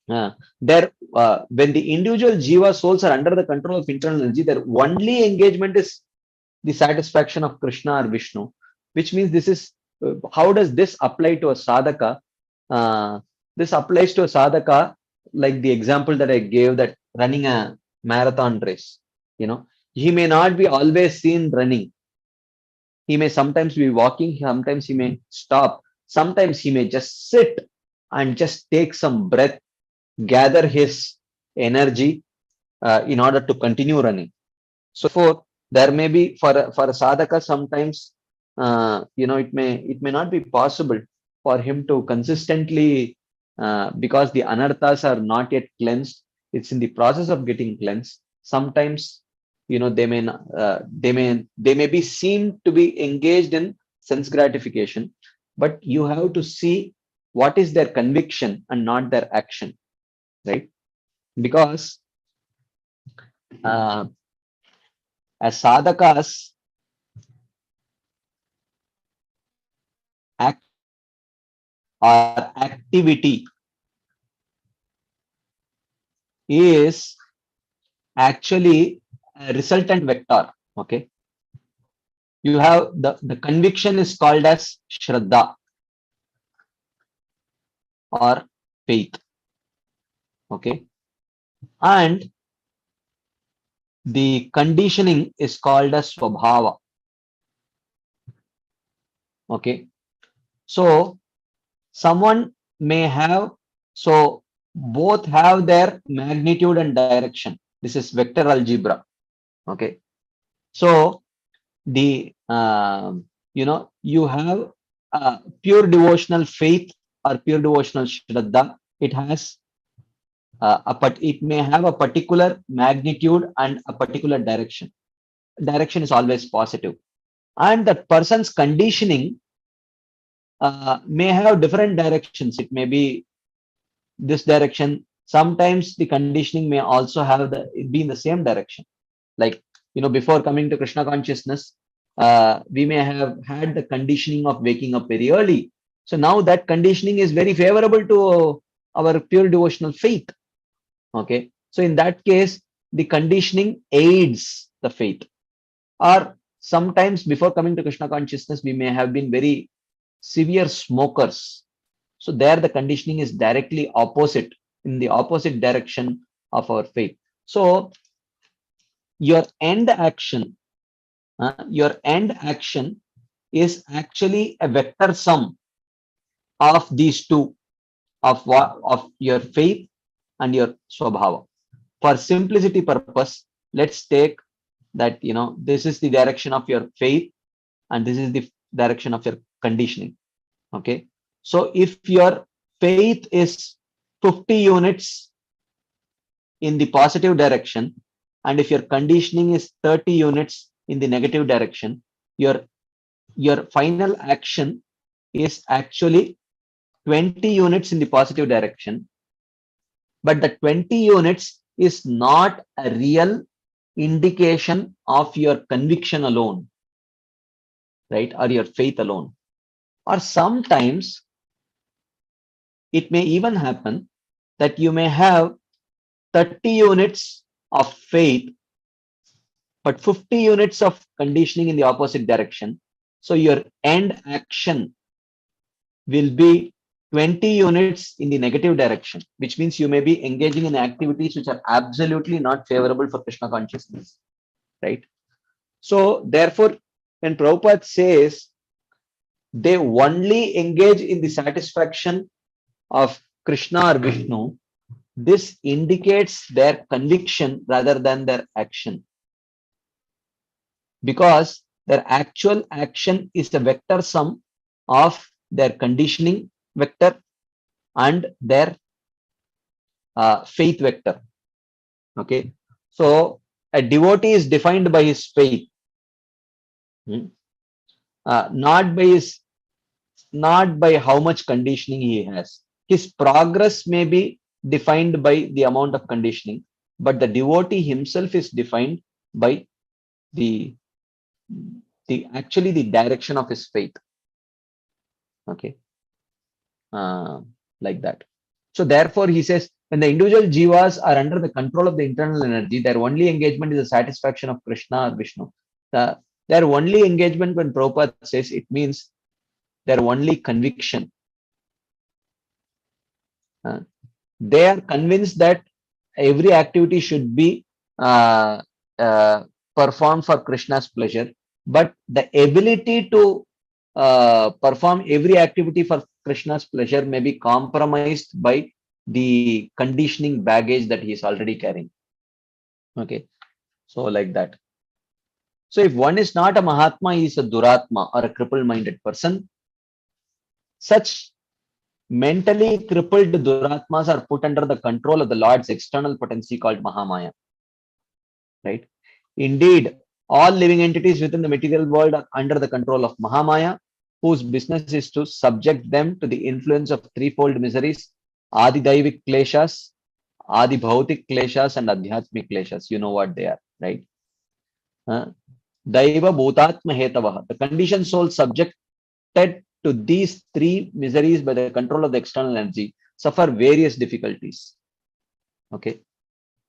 when the individual Jiva souls are under the control of internal energy, their only engagement is the satisfaction of Krishna or Vishnu, which means this is, how does this apply to a sadhaka? This applies to a sadhaka like the example that I gave, that running a marathon race. He may not be always seen running. He may sometimes be walking, sometimes he may stop, sometimes he may just sit and just take some breath, gather his energy in order to continue running. So for there may be for a sadhaka sometimes it may not be possible for him to consistently because the anarthas are not yet cleansed. It's in the process of getting cleansed. Sometimes they may be seen to be engaged in sense gratification, but you have to see what is their conviction and not their action, right? Because as sadhakas, act or activity is actually a resultant vector. Okay, you have the conviction is called as Shraddha or faith. Okay, and the conditioning is called as Swabhava. Okay, so someone may have, so both have their magnitude and direction. This is vector algebra. Okay, so the you have pure devotional faith or pure devotional shraddha. It has it may have a particular magnitude and a particular direction. Direction is always positive, and the person's conditioning may have different directions. It may be this direction. Sometimes the conditioning may also have be in the same direction. Like, before coming to Krishna consciousness, we may have had the conditioning of waking up very early. So now that conditioning is very favorable to our pure devotional faith. Okay. So in that case, the conditioning aids the faith. Or sometimes before coming to Krishna consciousness, we may have been very severe smokers. So there the conditioning is directly opposite, in the opposite direction of our faith. So your end action is actually a vector sum of these two, of your faith and your swabhava. For simplicity purpose, let's take that this is the direction of your faith and this is the direction of your conditioning. Okay, so if your faith is 50 units in the positive direction, and if your conditioning is 30 units in the negative direction, your final action is actually 20 units in the positive direction, but the 20 units is not a real indication of your conviction alone, right, or your faith alone. Or sometimes it may even happen that you may have 30 units of faith but 50 units of conditioning in the opposite direction. So your end action will be 20 units in the negative direction, which means you may be engaging in activities which are absolutely not favorable for Krishna consciousness, right? So therefore, when Prabhupada says they only engage in the satisfaction of Krishna or Vishnu, this indicates their conviction rather than their action, because their actual action is a vector sum of their conditioning vector and their faith vector. Okay, so a devotee is defined by his faith, not by how much conditioning he has. His progress may be defined by the amount of conditioning, but the devotee himself is defined by the actually the direction of his faith. Okay, like that. So therefore he says, when the individual jivas are under the control of the internal energy, their only engagement is the satisfaction of Krishna or Vishnu. Their only engagement, when Prabhupada says, it means their only conviction. They are convinced that every activity should be performed for Krishna's pleasure, but the ability to perform every activity for Krishna's pleasure may be compromised by the conditioning baggage that he is already carrying. Okay, so like that. So if one is not a Mahatma, he is a Duratma or a cripple-minded person. Such mentally crippled Duratmas are put under the control of the Lord's external potency called Mahamaya. Right? Indeed, all living entities within the material world are under the control of Mahamaya, whose business is to subject them to the influence of threefold miseries: Adi Daivik Kleshas, Adi Bhautik Kleshas, and Adhyatmik Kleshas. You know what they are, right? Daiva Bhutatma Hetavaha. The conditioned soul subjected to these three miseries by the control of the external energy suffer various difficulties. Okay.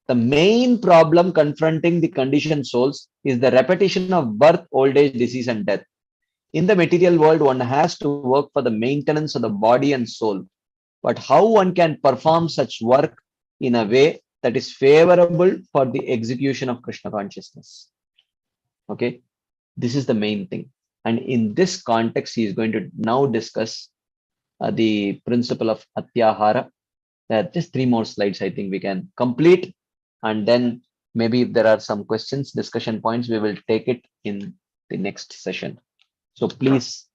The main problem confronting the conditioned souls is the repetition of birth, old age, disease, and death. In the material world, one has to work for the maintenance of the body and soul. But how one can perform such work in a way that is favorable for the execution of Krishna consciousness? Okay, this is the main thing. And in this context, he is going to now discuss the principle of Atyahara. Just 3 more slides, I think we can complete. And then maybe if there are some questions, discussion points, we will take it in the next session. So please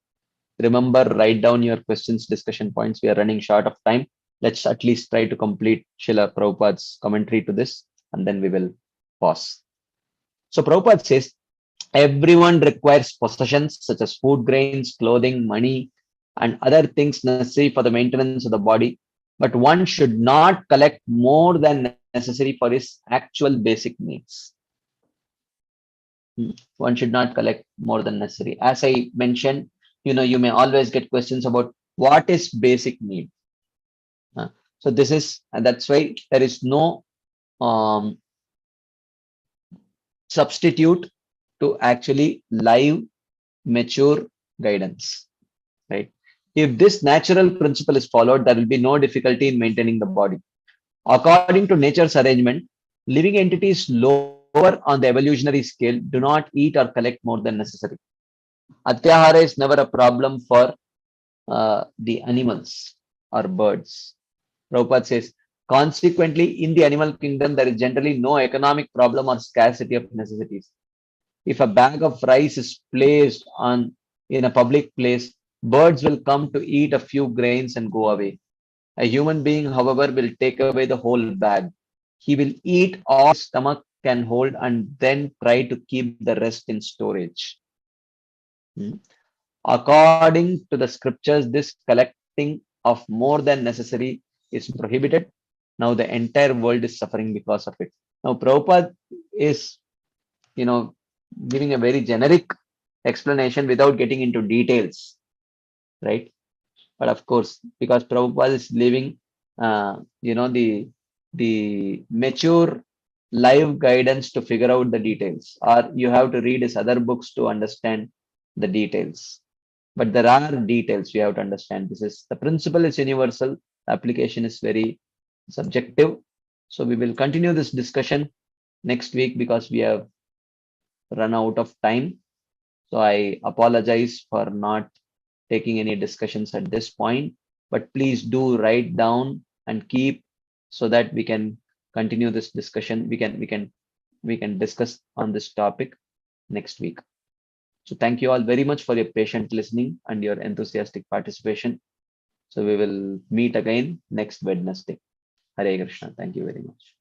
remember, write down your questions, discussion points. We are running short of time. Let's at least try to complete Srila Prabhupada's commentary to this, and then we will pause. So Prabhupada says, everyone requires possessions such as food, grains, clothing, money, and other things necessary for the maintenance of the body. But one should not collect more than necessary for his actual basic needs. One should not collect more than necessary. As I mentioned, you may always get questions about what is basic need. So this is, and that's why there is no substitute to actually live, mature guidance, right? If this natural principle is followed, there will be no difficulty in maintaining the body. According to nature's arrangement, living entities lower on the evolutionary scale do not eat or collect more than necessary. Atyahara is never a problem for the animals or birds. Prabhupada says, consequently, in the animal kingdom, there is generally no economic problem or scarcity of necessities. If a bag of rice is placed in a public place, birds will come to eat a few grains and go away. A human being, however, will take away the whole bag. He will eat all his stomach can hold and then try to keep the rest in storage. According to the scriptures, this collecting of more than necessary is prohibited. Now the entire world is suffering because of it. Now Prabhupada is, giving a very generic explanation without getting into details, right? But of course, because Prabhupada is living, the mature live guidance to figure out the details, or you have to read his other books to understand the details. But there are details we have to understand. The principle is universal. The application is very subjective. So we will continue this discussion next week because we have run out of time. So I apologize for not taking any discussions at this point, but please do write down and keep so that we can continue this discussion. We can discuss on this topic next week. So thank you all very much for your patient listening and your enthusiastic participation. So we will meet again next Wednesday. Hare Krishna. Thank you very much.